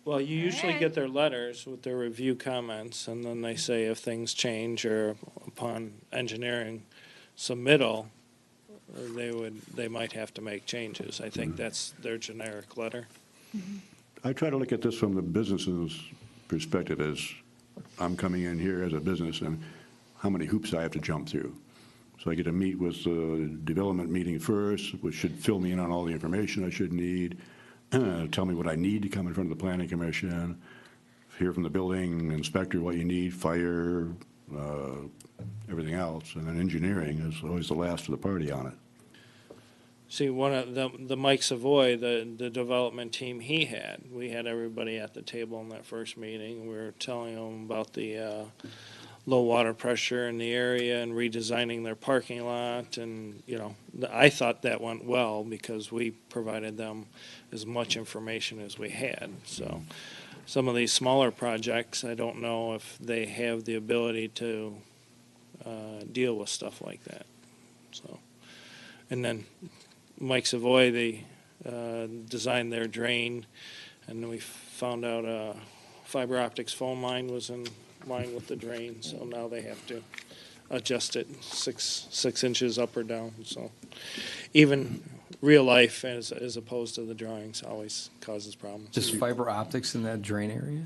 Well, you usually get their letters with their review comments, and then they say if things change or upon engineering submittal, they might have to make changes. I think that's their generic letter. I try to look at this from the business's perspective, as I'm coming in here as a business and how many hoops I have to jump through. So I get to meet with the development meeting first, which should fill me in on all the information I should need, tell me what I need to come in front of the planning commission, hear from the building inspector what you need, fire, everything else, and then engineering is always the last of the party on it. See, one of the Mike Savoy, the development team he had, we had everybody at the table in that first meeting. We were telling them about the low water pressure in the area and redesigning their parking lot. And, I thought that went well because we provided them as much information as we had. So some of these smaller projects, I don't know if they have the ability to deal with stuff like that. So, and then Mike Savoy, they designed their drain, and we found out a fiber optics phone line was in line with the drain, so now they have to adjust it 6 inches up or down. So even real life, as opposed to the drawings, always causes problems. Just fiber optics in that drain area?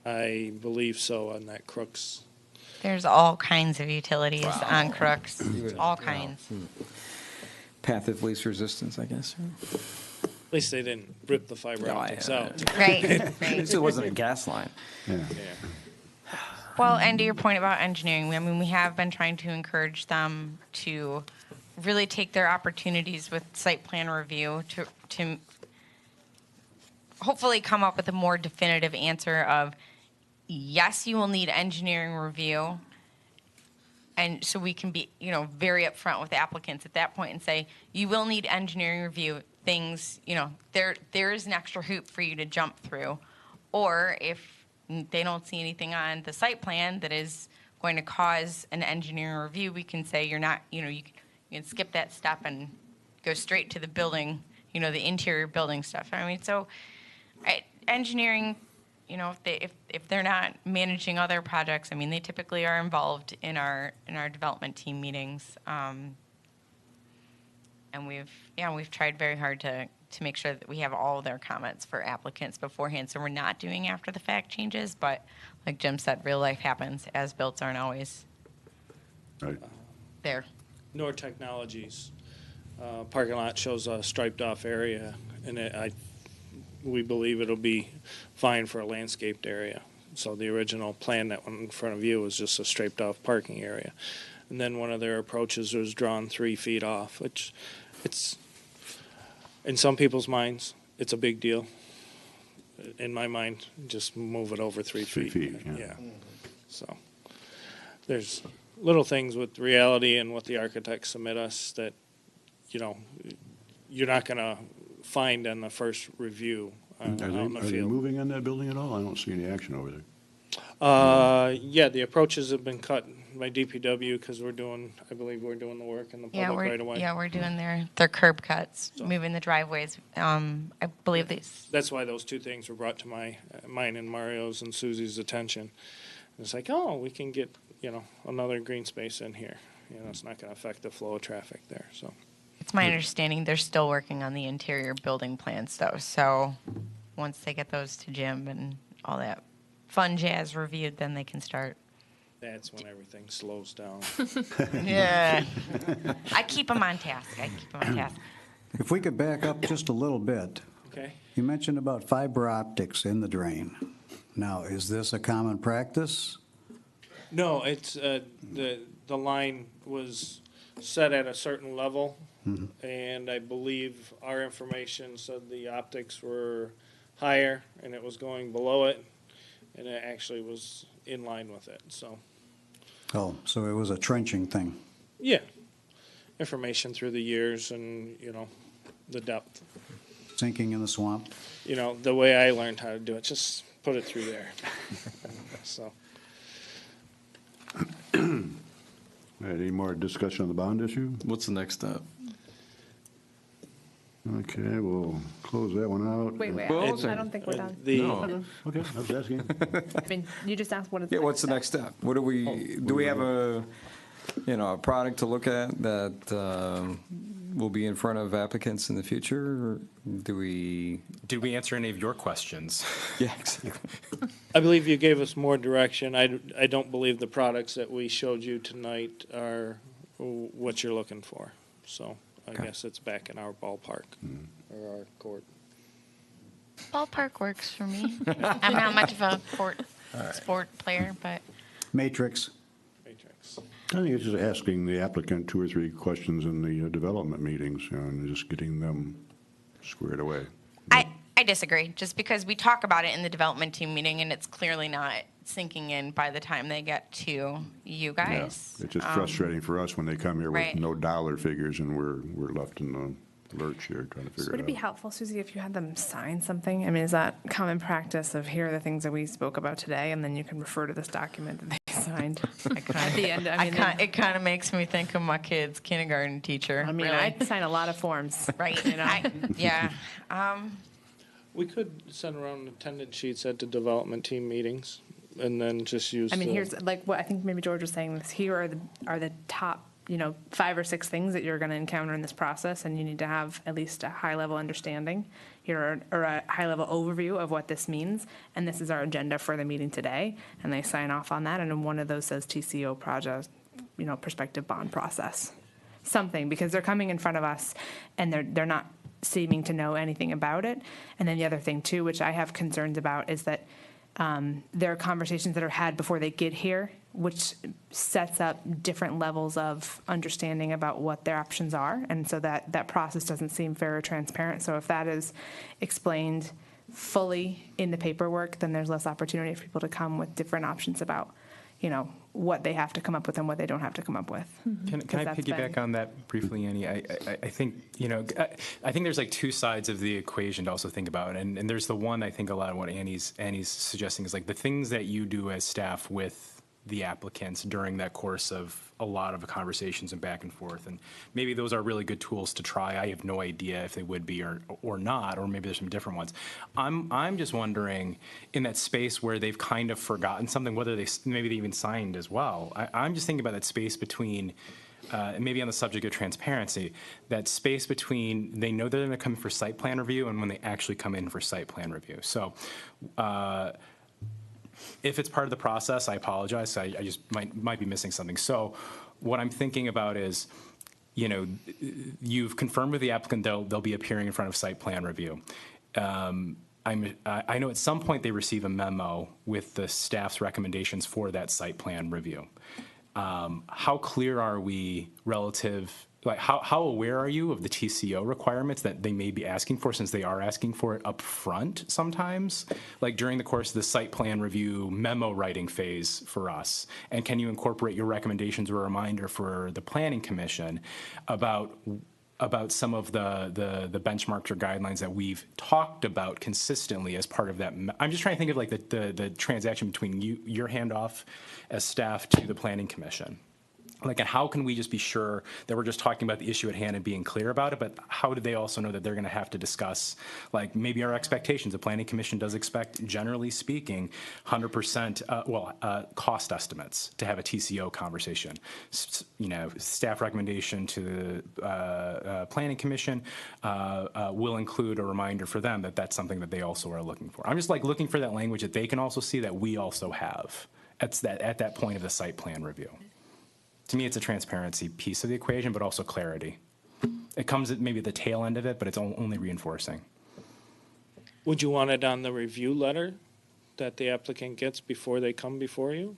I believe so on that Crooks. there's all kinds of utilities on Crooks, all kinds. Path of least resistance, I guess. At least they didn't rip the fiber optics out. Right, At right. least it wasn't a gas line. Yeah. Yeah. Well, and to your point about engineering, I mean, we have been trying to encourage them to really take their opportunities with site plan review to hopefully come up with a more definitive answer of, yes, you will need engineering review. And so we can be, very upfront with applicants at that point and say, you will need engineering review things, there is an extra hoop for you to jump through. Or if they don't see anything on the site plan that is going to cause an engineering review, we can say you're not, you can skip that step and go straight to the building, the interior building stuff. I mean, so engineering, if they're not managing other projects, I mean, they typically are involved in our development team meetings. And we've tried very hard to make sure that we have all their comments for applicants beforehand, so we're not doing after the fact changes. But like Jim said, real life happens. As builts aren't always Right. there. Nor Technologies parking lot shows a striped off area, and we believe it'll be fine for a landscaped area. So the original plan that went in front of you was just a striped off parking area. And then one of their approaches was drawn 3 feet off, which it's, in some people's minds, it's a big deal. In my mind, just move it over 3 feet. 3 feet, yeah. So there's little things with reality and what the architects submit us that, you're not going to find on the first review out in the Are they field. moving on that building at all? I don't see any action over there. Yeah, the approaches have been cut by DPW because I believe we're doing the work in the public right away. we're doing their curb cuts, moving the driveways. I believe these. That's why those 2 things were brought to mine and Mario's and Susie's attention. It's like, oh, we can get, another green space in here. It's not going to affect the flow of traffic there, so. It's my understanding they're still working on the interior building plans, though. So once they get those to Jim and all that fun jazz reviewed, then they can start. That's when everything slows down. Yeah. I keep them on task. If we could back up just a little bit. Okay? You mentioned about fiber optics in the drain. Now, is this a common practice? No, it's, the line was set at a certain level, and I believe our information said the optics were higher, and it was going below it, and it actually was in line with it, so. Oh, so it was a trenching thing. Yeah, information through the years and, the depth. Sinking in the swamp? The way I learned how to do it, just put it through there. So, All right, any more discussion on the bond issue? What's the next step? Okay, we'll close that one out. Wait, Well, I don't think we're done. No. Okay, I was asking. I mean, you just asked what is. Yeah, what's the next step? What do we have a product to look at that will be in front of applicants in the future? Or do we? Did we answer any of your questions? Yeah, exactly. I believe you gave us more direction. I don't believe the products that we showed you tonight are what you're looking for. So I guess it's back in our ballpark or our court. Ballpark works for me. I'm not much of a sport player, but Matrix. Matrix. I think it's just asking the applicant 2 or 3 questions in the development meetings and just getting them squared away. I disagree. Just because we talk about it in the development team meeting and it's clearly not sinking in by the time they get to you Yeah, guys. it's just frustrating for us when they come here with Right. no dollar figures and we're left in the lurch here trying to figure Would it it be out. helpful, Susie, if you had them sign something? I mean, is that common practice of here are the things that we spoke about today, and then you can refer to this document that they signed at the end? I mean, It kind of makes me think of my kid's kindergarten teacher. I mean, really. I sign a lot of forms. Right. You know? Yeah. We could send around attendance sheets at the development team meetings and then just use. I mean, the- here's like what I think maybe George was saying. This here are the top 5 or 6 things that you're going to encounter in this process, and you need to have at least a high level understanding here or a high level overview of what this means. And this is our agenda for the meeting today, and they sign off on that. And then one of those says TCO project, prospective bond process, something, because they're coming in front of us and they're not seeming to know anything about it. And then the other thing too, which I have concerns about, is that there are conversations that are had before they get here, which sets up different levels of understanding about what their options are. And so that process doesn't seem fair or transparent. So if that is explained fully in the paperwork, then there's less opportunity for people to come with different options about, what they have to come up with and what they don't have to come up with. Can I piggyback on that briefly, Annie? I think, I think there's like 2 sides of the equation to also think about. And there's the one, I think a lot of what Annie's suggesting is like the things that you do as staff with the applicants during that course of a lot of conversations and back and forth. And maybe those are really good tools to try. I have no idea if they would be or not, or maybe there's some different ones. I'm just wondering, in that space where they've kind of forgotten something, whether maybe they even signed as well. I'm just thinking about that space between, maybe on the subject of transparency, that space between they know they're going to come for site plan review and when they actually come in for site plan review. So if it's part of the process, I apologize. I just might be missing something. So what I'm thinking about is, you've confirmed with the applicant they'll be appearing in front of site plan review. I know at some point they receive a memo with the staff's recommendations for that site plan review. How clear are we relative? Like, how aware are you of the TCO requirements that they may be asking for, since they are asking for it up front sometimes, like during the course of the site plan review memo writing phase for us? And can you incorporate your recommendations or a reminder for the Planning Commission about some of the benchmarks or guidelines that we've talked about consistently as part of that? I'm just trying to think of like the transaction between your handoff as staff to the Planning Commission. Like, and how can we just be sure that we're just talking about the issue at hand and being clear about it, but how do they also know that they're going to have to discuss, like, maybe our expectations? The Planning Commission does expect, generally speaking, 100%, cost estimates to have a TCO conversation. Staff recommendation to the Planning Commission will include a reminder for them that that's something that they also are looking for. I'm just like looking for that language that they can also see that we also have at that point of the site plan review. To me, it's a transparency piece of the equation, but also clarity. It comes at maybe the tail end of it, but it's only reinforcing. Would you want it on the review letter that the applicant gets before they come before you?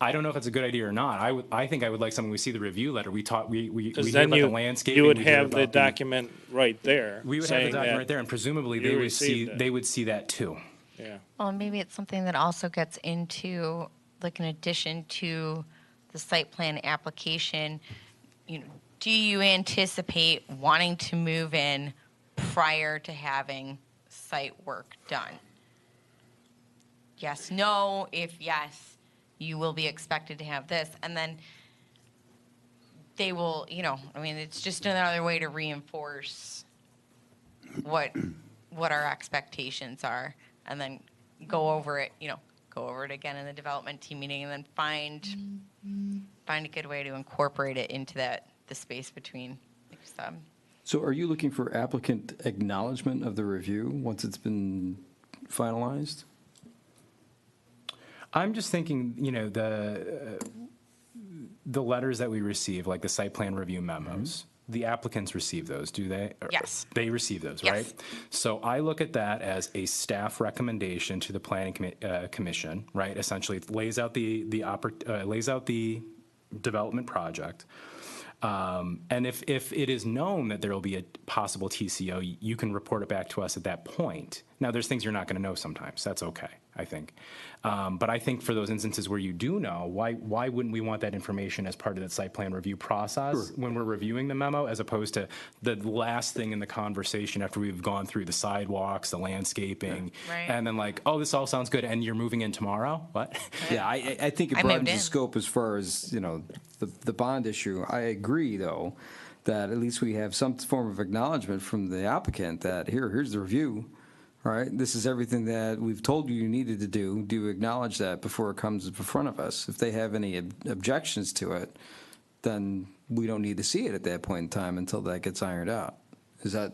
I don't know if it's a good idea or not. I think I would like something. We see the review letter. We hear Because about then the landscaping. you would we hear have the about document right there. We would have the saying document that right there, and presumably you received it. they would see that too. Yeah. Well, maybe it's something that also gets into, like, in addition to the site plan application, do you anticipate wanting to move in prior to having site work done? Yes, no. If yes, you will be expected to have this. And then they will, it's just another way to reinforce what our expectations are, and then go over it again in the development team meeting, and then find a good way to incorporate it into the space between. So are you looking for applicant acknowledgement of the review once it's been finalized? I'm just thinking, the letters that we receive, like the site plan review memos, the applicants receive those, do they? Yes. They receive those, Yes. right? So I look at that as a staff recommendation to the Planning Commission, right? Essentially, it lays out the development project. And if it is known that there will be a possible TCO, you can report it back to us at that point. Now, there's things you're not going to know sometimes. That's okay, I think. But I think for those instances where you do know, why wouldn't we want that information as part of that site plan review process when we're reviewing the memo, as opposed to the last thing in the conversation after we've gone through the sidewalks, the landscaping, Right. and then like, oh, this all sounds good, and you're moving in tomorrow? What? Yeah, I think it I moved broadens in. the scope as far as, the bond issue. I agree, though, that at least we have some form of acknowledgement from the applicant that here's the review, right? This is everything that we've told you needed to do. Do you acknowledge that before it comes in front of us? If they have any objections to it, then we don't need to see it at that point in time until that gets ironed out. Is that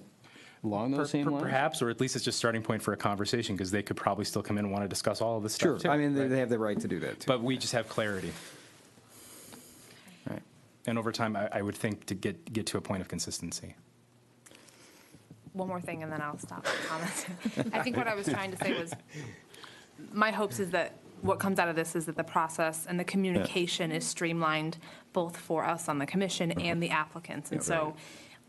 along those same lines? Perhaps, or at least it's just a starting point for a conversation, because they could probably still come in and want to discuss all of this Sure, stuff too. I mean, they have the right to do that, too. But we just have clarity. Right. And over time, I would think to get to a point of consistency. One more thing, and then I'll stop commenting. I think what I was trying to say was, my hopes is that what comes out of this is that the process and the communication is streamlined, both for us on the commission and the applicants. And so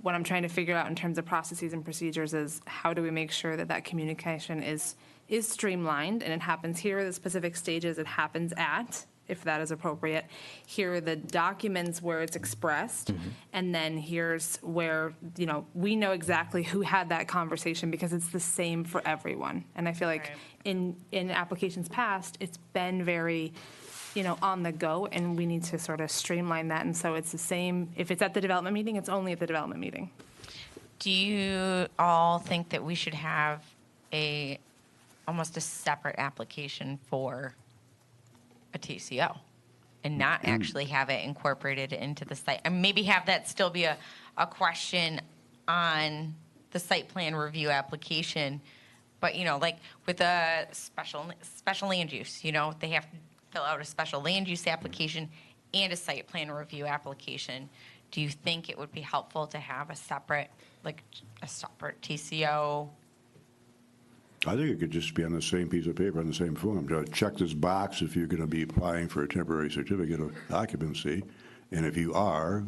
what I'm trying to figure out in terms of processes and procedures is, how do we make sure that that communication is streamlined, and it happens here, the specific stages it happens at, if that is appropriate. Here are the documents where it's expressed, and then here's where, we know exactly who had that conversation, because it's the same for everyone. And I feel like in applications past, it's been very, on the go, and we need to sort of streamline that. And so it's the same, if it's at the development meeting, it's only at the development meeting. Do you all think that we should have almost a separate application for a TCO and not actually have it incorporated into the site, and maybe have that still be a question on the site plan review application? But like with a special land use, they have to fill out a special land use application and a site plan review application. Do you think it would be helpful to have a separate TCO? I think it could just be on the same piece of paper, on the same form. Check this box if you're going to be applying for a temporary certificate of occupancy. And if you are,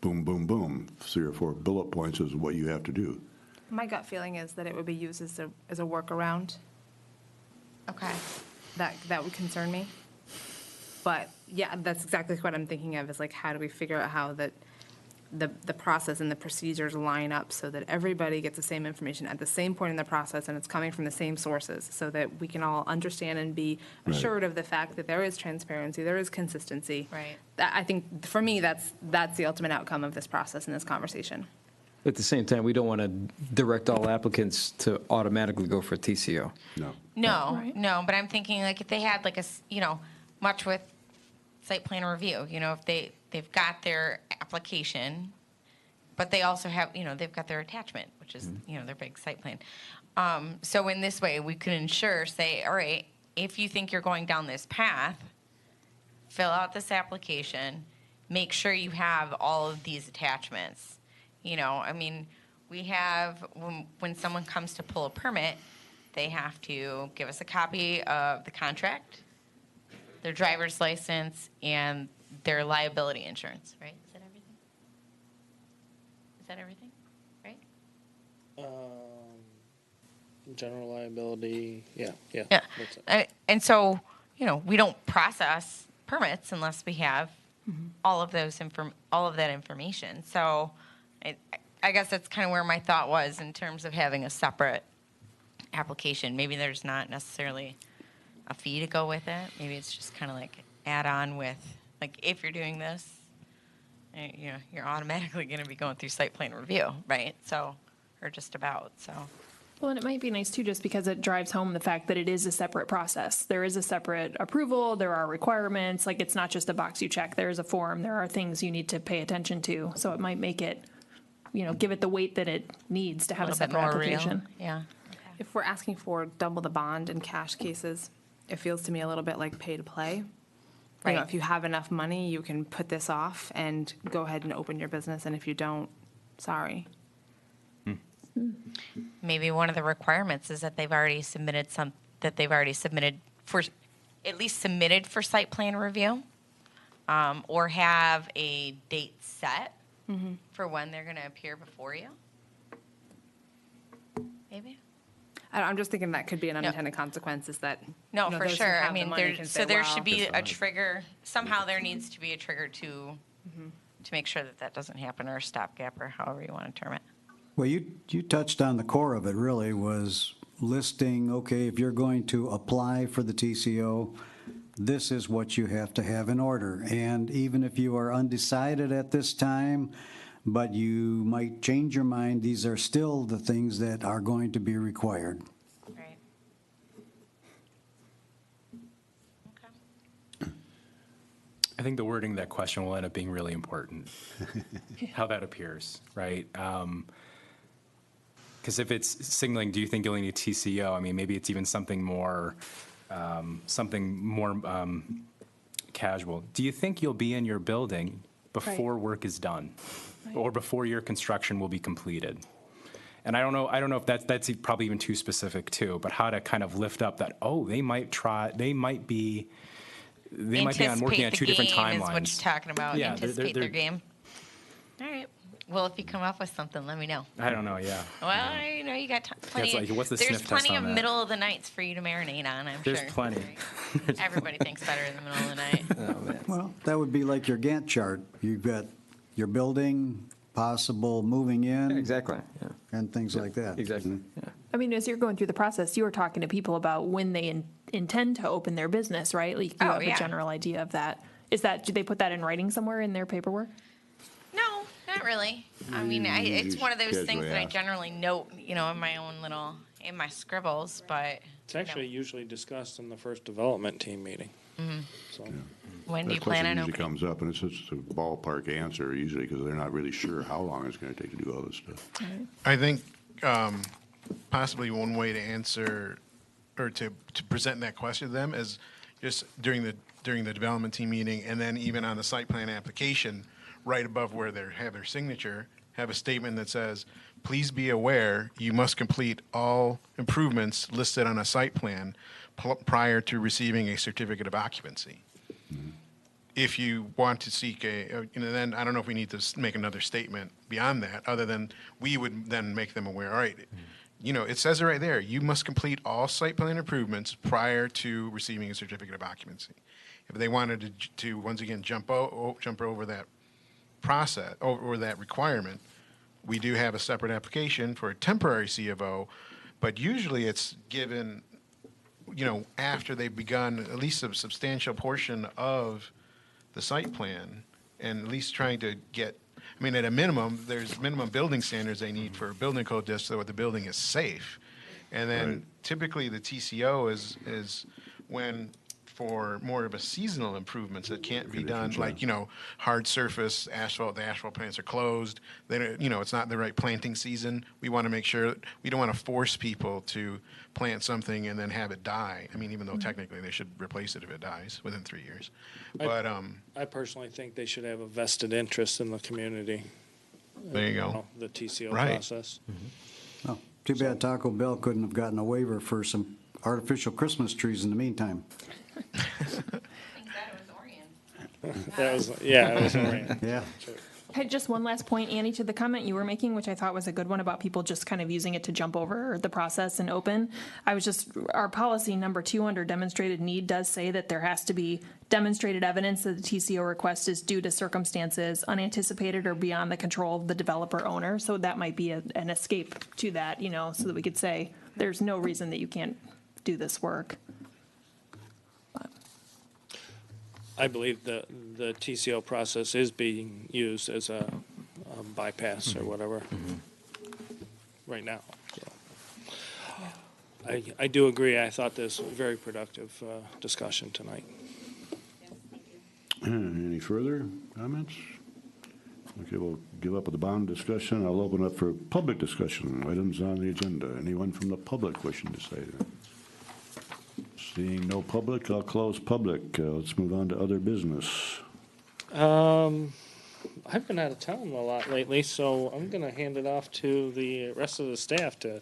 boom, boom, boom, 3 or 4 bullet points is what you have to do. My gut feeling is that it would be used as a workaround. Okay. That would concern me. But yeah, that's exactly what I'm thinking of, is like, how do we figure out how the process and the procedures line up so that everybody gets the same information at the same point in the process and it's coming from the same sources so that we can all understand and be assured of the fact that there is transparency, there is consistency. Right. I think, for me, that's the ultimate outcome of this process and this conversation. At the same time, we don't want to direct all applicants to automatically go for TCO. No. No, Right. no, but I'm thinking like if they had like much with site plan review, if they've got their application, but they also have, they've got their attachment, which is, their big site plan. So in this way, we could say, all right, if you think you're going down this path, fill out this application, make sure you have all of these attachments. We have, when someone comes to pull a permit, they have to give us a copy of the contract, their driver's license, and their liability insurance, right? Is that everything? Is that everything? Right? General liability, yeah. Yeah. That's it. And so, we don't process permits unless we have all of that information. So I guess that's kind of where my thought was in terms of having a separate application. Maybe there's not necessarily a fee to go with it. Maybe it's just kind of like add on with, like, if you're doing this, you're automatically going to be going through site plan review, right? So, or just about, so. Well, and it might be nice too, just because it drives home the fact that it is a separate process. There is a separate approval, there are requirements, like it's not just a box you check, there is a form, there are things you need to pay attention to. So it might make it, give it the weight that it needs to have a little bit separate more real. application. Yeah. If we're asking for double the bond in cash cases, it feels to me a little bit like pay to play. Right. If you have enough money, you can put this off and go ahead and open your business, and if you don't, sorry. Maybe one of the requirements is that they've already submitted for, at least submitted for site plan review, or have a date set for when they're going to appear before you. Maybe? I'm just thinking that could be an unintended consequence, is that. No, for those who sure. have the money can say, There well, should be a trigger, somehow there needs to be a trigger to make sure that doesn't happen, or a stopgap, or however you want to term it. Well, you touched on the core of it, really, was listing, okay, if you're going to apply for the TCO, this is what you have to have in order. And even if you are undecided at this time, but you might change your mind, these are still the things that are going to be required. Right. Okay. I think the wording of that question will end up being really important, how that appears, right? Because if it's signaling, do you think you'll need a TCO? I mean, maybe it's even something more casual. Do you think you'll be in your building before work is done, or before your construction will be completed? And I don't know if that's probably even too specific too. But how to kind of lift up that? Oh, they might be on working on two different Anticipate the game timelines. is what you're talking about. Yeah, Anticipate their game. All right. Well, if you come up with something, let me know. I don't know. Yeah. Well, you got plenty. like, what's the there's sniff plenty test of on that? middle of the nights for you to marinate on, I'm There's sure. plenty. Right. Everybody thinks better in the middle of the night. Oh, man. Well, that would be like your Gantt chart. You've got your building, possible moving in. Exactly, yeah. And things like that. Exactly, yeah. I mean, as you're going through the process, you were talking to people about when they intend to open their business, right? Like, you Oh, have yeah. a general idea of that. Do they put that in writing somewhere in their paperwork? No, not really. I mean, it's one of those things Casually that I ask. generally note, in my own in my scribbles, but. It's actually usually discussed in the first development team meeting. So, When do you That plan question on usually opening? comes up, and it's just a ballpark answer usually, because they're not really sure how long it's going to take to do all this stuff. I think possibly one way to answer or to present that question to them is just during the development team meeting, and then even on the site plan application, right above where they have their signature, have a statement that says, please be aware you must complete all improvements listed on a site plan prior to receiving a certificate of occupancy. If you want to seek then I don't know if we need to make another statement beyond that, other than we would then make them aware, all right, it says it right there, you must complete all site plan improvements prior to receiving a certificate of occupancy. If they wanted to once again jump over that process or that requirement, we do have a separate application for a temporary C of O, but usually it's given, after they've begun at least a substantial portion of the site plan, and at least trying to get, at a minimum, there's minimum building standards they need for a building code just so the building is safe. And then Right. typically the TCO is when for more of a seasonal improvements that can't be done, Conditions, like, hard surface, asphalt, the asphalt plants are closed. Then, it's not the right planting season. We want to make sure, we don't want to force people to plant something and then have it die. Even though technically they should replace it if it dies within 3 years. But, I personally think they should have a vested interest in the community. there you go. The TCO Right. process. Oh, too bad Taco Bell couldn't have gotten a waiver for some artificial Christmas trees in the meantime. That was, yeah, it was Orion. Yeah. I had just one last point, Annie, to the comment you were making, which I thought was a good one about people just kind of using it to jump over the process and open. Our policy number 2 under demonstrated need does say that there has to be demonstrated evidence that the TCO request is due to circumstances unanticipated or beyond the control of the developer owner. So that might be an escape to that, so that we could say, there's no reason that you can't do this work. I believe the TCO process is being used as a bypass or whatever right now. So. I do agree. I thought this was a very productive discussion tonight. Any further comments? Okay, we'll give up with the bond discussion. I'll open up for public discussion, items on the agenda. Anyone from the public wishing to say that? Seeing no public, I'll close public. Let's move on to other business. I've been out of town a lot lately, so I'm going to hand it off to the rest of the staff to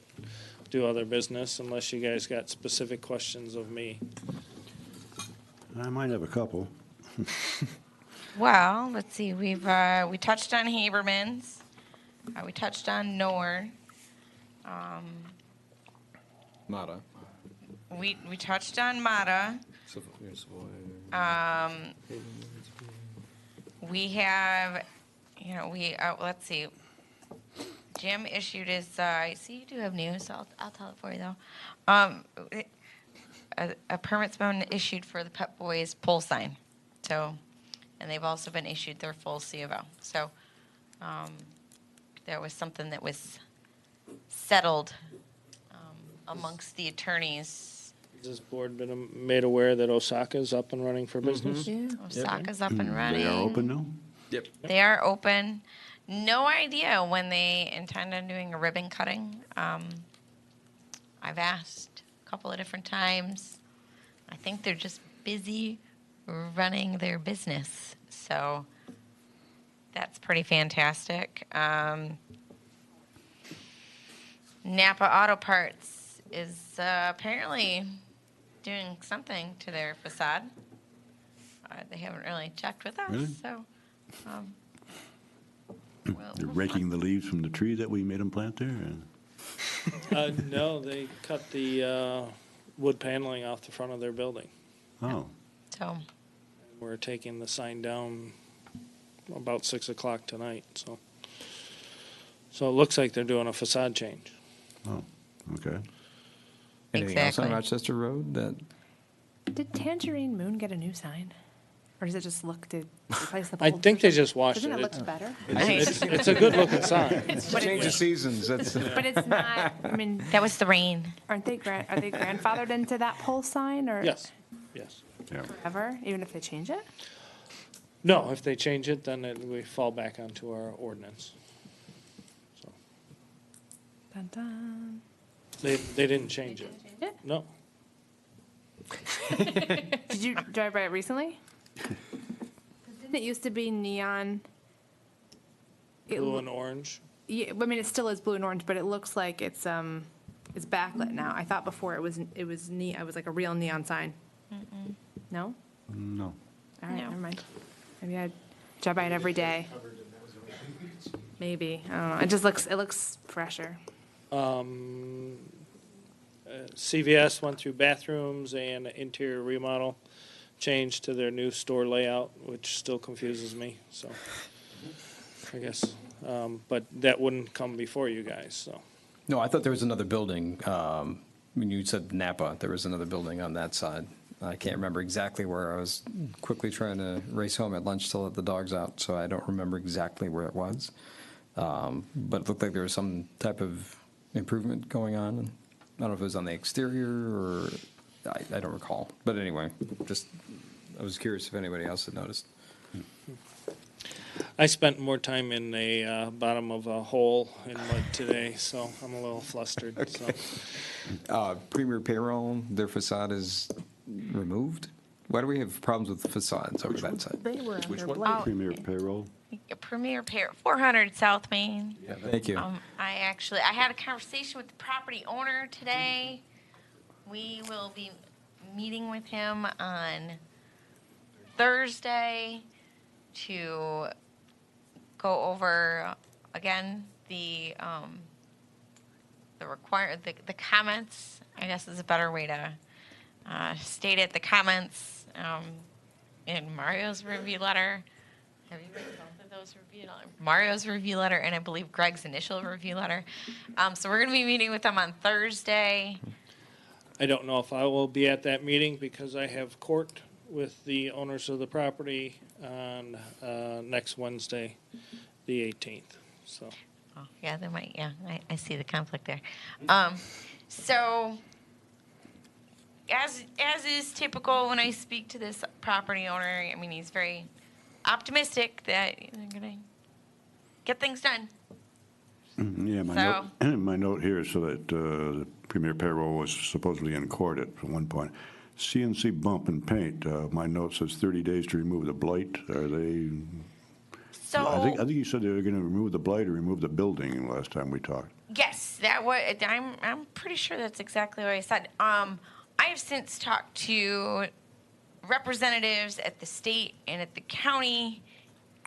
do other business unless you guys got specific questions of me. I might have a couple. Well, let's see, we touched on Haberman's, we touched on Nord, Mata. we touched on Mata. We have, let's see, Jim issued his, I see you do have news, so I'll tell it for you though. A permit's been issued for the Pep Boys pole sign, so, and they've also been issued their full C of O. So, there was something that was settled amongst the attorneys. Has this board been made aware that Osaka's up and running for business? Yeah. Osaka's up and running. They are open now? Yep. They are open. No idea when they intend on doing a ribbon cutting. I've asked a couple of different times. I think they're just busy running their business. So that's pretty fantastic. Napa Auto Parts is apparently doing something to their facade. They haven't really checked with us, Really? so. They're raking the leaves from the tree that we made them plant there? No, they cut the wood paneling off the front of their building. Oh, So, We're taking the sign down about 6 o'clock tonight, so it looks like they're doing a facade change. oh, okay. Anything else on Exactly. Rochester Road that, Did Tangerine Moon get a new sign? Or does it just look to replace the I poles? think they just washed Doesn't it. it look better? It's a good looking sign. change of seasons, that's. But it's not, I mean, that was the rain. are they grandfathered into that pole sign or? Yes. Yeah. Ever, even if they change it? No, if they change it, then we fall back onto our ordinance. So Dun, dun. they didn't change it. Change it? No. Did you drive by it recently? Didn't it used to be neon? Blue and orange. Yeah, I mean, it still is blue and orange, but it looks like it's backlit now. I thought before it was like a real neon sign. No? No. All right, No. never mind. Maybe I drive by it every day. Maybe, I don't know. It looks fresher. CVS went through bathrooms and interior remodel, changed to their new store layout, which still confuses me, so. I guess. But that wouldn't come before you guys, so. No, I thought there was another building. When you said Napa, there was another building on that side. I can't remember exactly where. I was quickly trying to race home at lunch to let the dogs out, so I don't remember exactly where it was. But it looked like there was some type of improvement going on. I don't know if it was on the exterior or I don't recall. But anyway, just I was curious if anybody else had noticed. I spent more time in the bottom of a hole in mud today, so I'm a little flustered, so. Premier Payroll, their facade is removed? Why do we have problems with facades over that side? They were Which under one? blight. Premier Payroll. Premier Pair, 400 South Main. Thank you. I had a conversation with the property owner today. We will be meeting with him on Thursday to go over again the comments. I guess is a better way to state it. The comments in Mario's review letter. Have you read both of those review letters? Mario's review letter and I believe Greg's initial review letter. So we're going to be meeting with them on Thursday. I don't know if I will be at that meeting because I have court with the owners of the property on next Wednesday, the 18th, so. Oh, yeah, there might. Yeah, I see the conflict there. So, as is typical when I speak to this property owner, I mean, he's very optimistic that they're going to get things done. Yeah, my note here is so that the Premier Payroll was supposedly in court at one point. CNC bump and paint. My note says 30 days to remove the blight. Are they? So I think you said they were going to remove the blight or remove the building last time we talked. yes, that was. I'm pretty sure that's exactly what I said. I have since talked to representatives at the state and at the county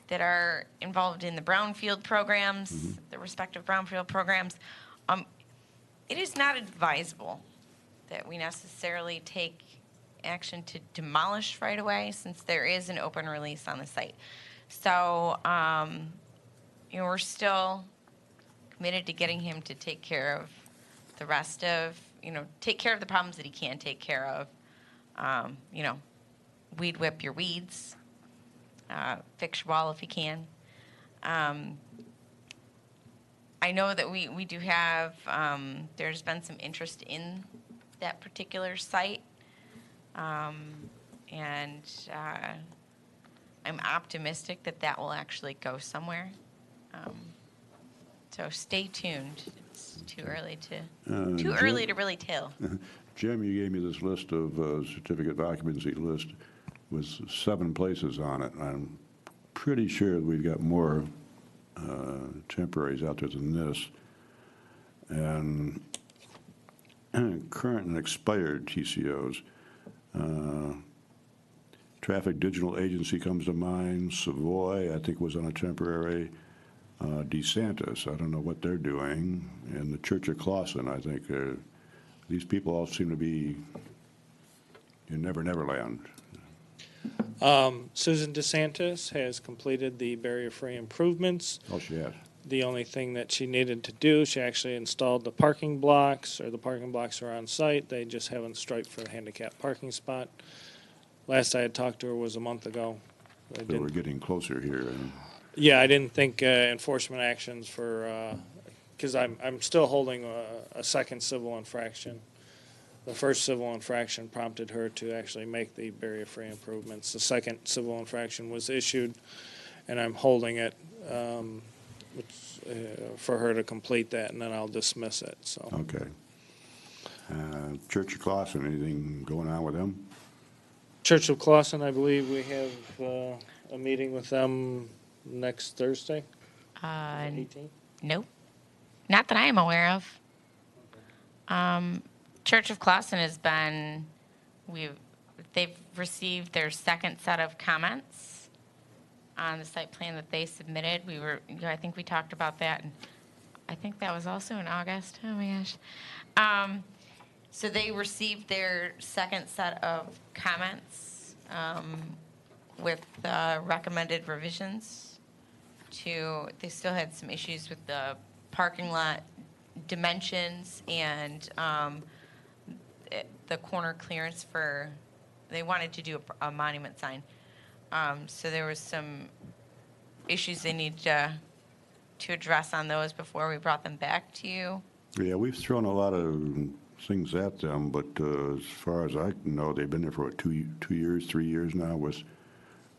that are involved in the brownfield programs, the respective brownfield programs. It is not advisable that we necessarily take action to demolish right away since there is an open release on the site. So, we're still committed to getting him to take care of the rest of, take care of the problems that he can take care of. Weed whip your weeds, fix your wall if you can. I know that we do have, there's been some interest in that particular site. And I'm optimistic that will actually go somewhere. So stay tuned. It's too early to really tell. Jim, you gave me this list of certificate of occupancy list with 7 places on it. I'm pretty sure we've got more temporaries out there than this. And current and expired TCOs. Traffic Digital Agency comes to mind. Savoy, I think, was on a temporary. DeSantis, I don't know what they're doing. And the Church of Clawson, I think. These people all seem to be in Never Never Land. Susan DeSantis has completed the barrier-free improvements. Oh, she has. The only thing that she needed to do, she actually installed the parking blocks, or the parking blocks are on site. They just haven't striped for the handicap parking spot. Last I had talked to her was a month ago. So we're getting closer here. Yeah, I didn't think enforcement actions for, because I'm still holding a second civil infraction. The first civil infraction prompted her to actually make the barrier-free improvements. The second civil infraction was issued, and I'm holding it for her to complete that, and then I'll dismiss it. So. Okay. Church of Clawson, anything going on with them? Church of Clawson, I believe we have a meeting with them next Thursday. 18th? Nope, not that I am aware of. Church of Clawson has been, they've received their second set of comments on the site plan that they submitted. I think we talked about that, and I think that was also in August. Oh my gosh. So they received their second set of comments with recommended revisions to, they still had some issues with the parking lot dimensions and the corner clearance for, they wanted to do a monument sign. So there was some issues they need to address on those before we brought them back to you. Yeah, we've thrown a lot of things at them, but as far as I know, they've been there for what, 2 years, 3 years now, with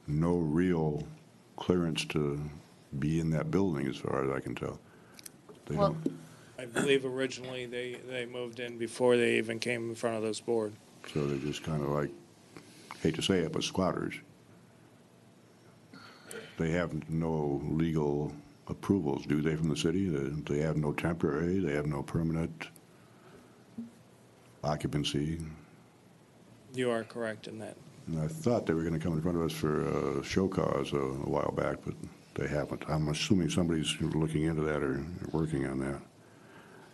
no real clearance to be in that building, as far as I can tell. They Well- don't, I believe originally they moved in before they even came in front of this board. so they're just kind of like, hate to say it, but squatters. They have no legal approvals, do they, from the city? They have no temporary, they have no permanent occupancy. You are correct in that. And I thought they were going to come in front of us for a show cause a while back, but they haven't. I'm assuming somebody's looking into that or working on that.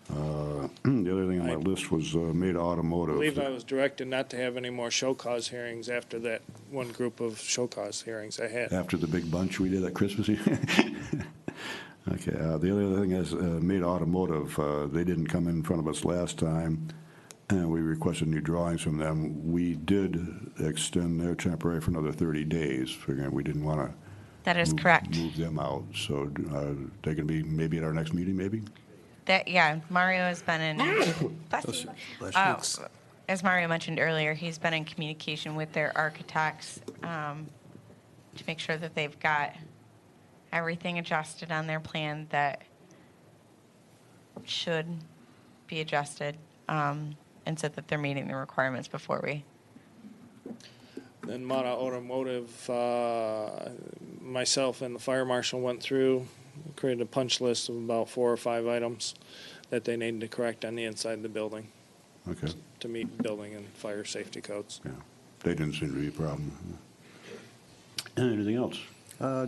The other thing on my list was Made I Automotive. believe I was directed not to have any more show cause hearings after that one group of show cause hearings I had. After the big bunch we did at Christmas Eve. Okay, the other thing is Made Automotive. They didn't come in front of us last time, and we requested new drawings from them. We did extend their temporary for another 30 days, figuring we didn't want to That is correct. move them out. So they're going to be maybe at our next meeting, maybe? That, yeah, Mario has been in, bless you. As Mario mentioned earlier, he's been in communication with their architects to make sure that they've got everything adjusted on their plan that should be adjusted, and so that they're meeting the requirements before we. Then Mata Automotive, myself and the fire marshal went through, created a punch list of about 4 or 5 items that they needed to correct on the inside of the building Okay, to meet building and fire safety codes. yeah. They didn't seem to be a problem. Anything else?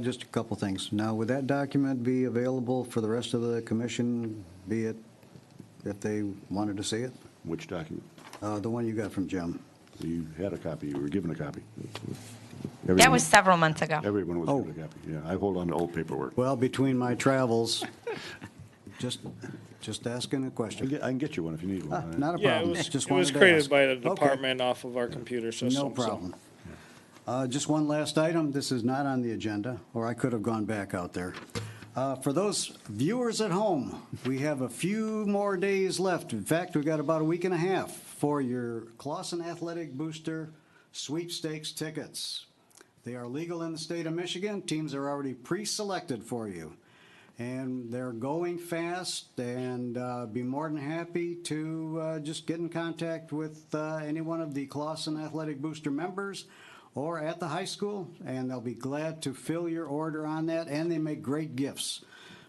Just a couple things. Now, would that document be available for the rest of the commission, be it if they wanted to see it? Which document? The one you got from Jim. You had a copy, you were given a copy. That was several months ago. Everyone was Oh. given a copy, yeah. I hold on to old paperwork. Well, between my travels, just asking a I question. can get you one if you need one. Not a Yeah, problem. it Just was wanted to created ask. by the Okay. department off of our computer system. No so- problem. Just one last item. This is not on the agenda, or I could have gone back out there. For those viewers at home, we have a few more days left. In fact, we've got about a week and a half for your Clawson Athletic Booster sweepstakes tickets. They are legal in the state of Michigan. Teams are already pre-selected for you. And they're going fast, and be more than happy to just get in contact with any one of the Clawson Athletic Booster members or at the high school, and they'll be glad to fill your order on that, and they make great gifts.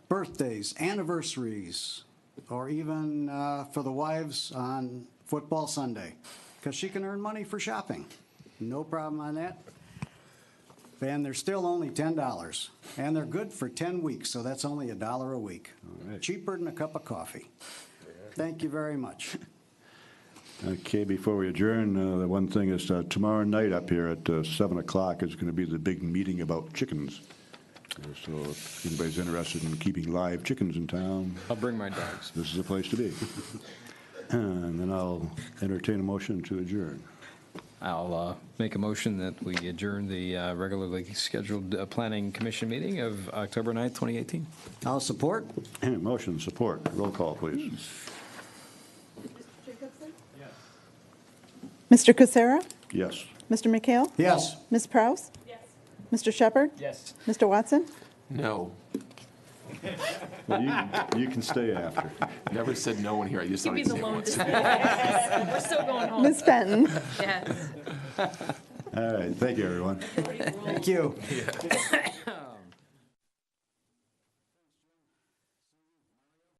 Birthdays, anniversaries, or even for the wives on football Sunday, because she can earn money for shopping. No problem on that. And they're still only $10, and they're good for 10 weeks, so that's only $1 a week. right. Cheaper than a cup of coffee. Thank you very much. Okay, before we adjourn, the one thing is tomorrow night up here at 7 o'clock is going to be the big meeting about chickens. So if anybody's interested in keeping live chickens in town, I'll bring my dogs. this is the place to be. And then I'll entertain a motion to adjourn. I'll make a motion that we adjourn the regularly scheduled Planning Commission meeting of October 9th, 2018. I'll support. Motion, support. Roll call, please. Mr. Kucera? Yes. Mr. McHale? Yes. Ms. Prowse? Yes. Mr. Shepherd? Yes. Mr. Watson? No. Well, you can stay after. Never said no in here. I just thought Be I'd the say it lone once. decision. We're still going home. Ms. Fenton? Yes. All right, thank you, everyone. Thank you.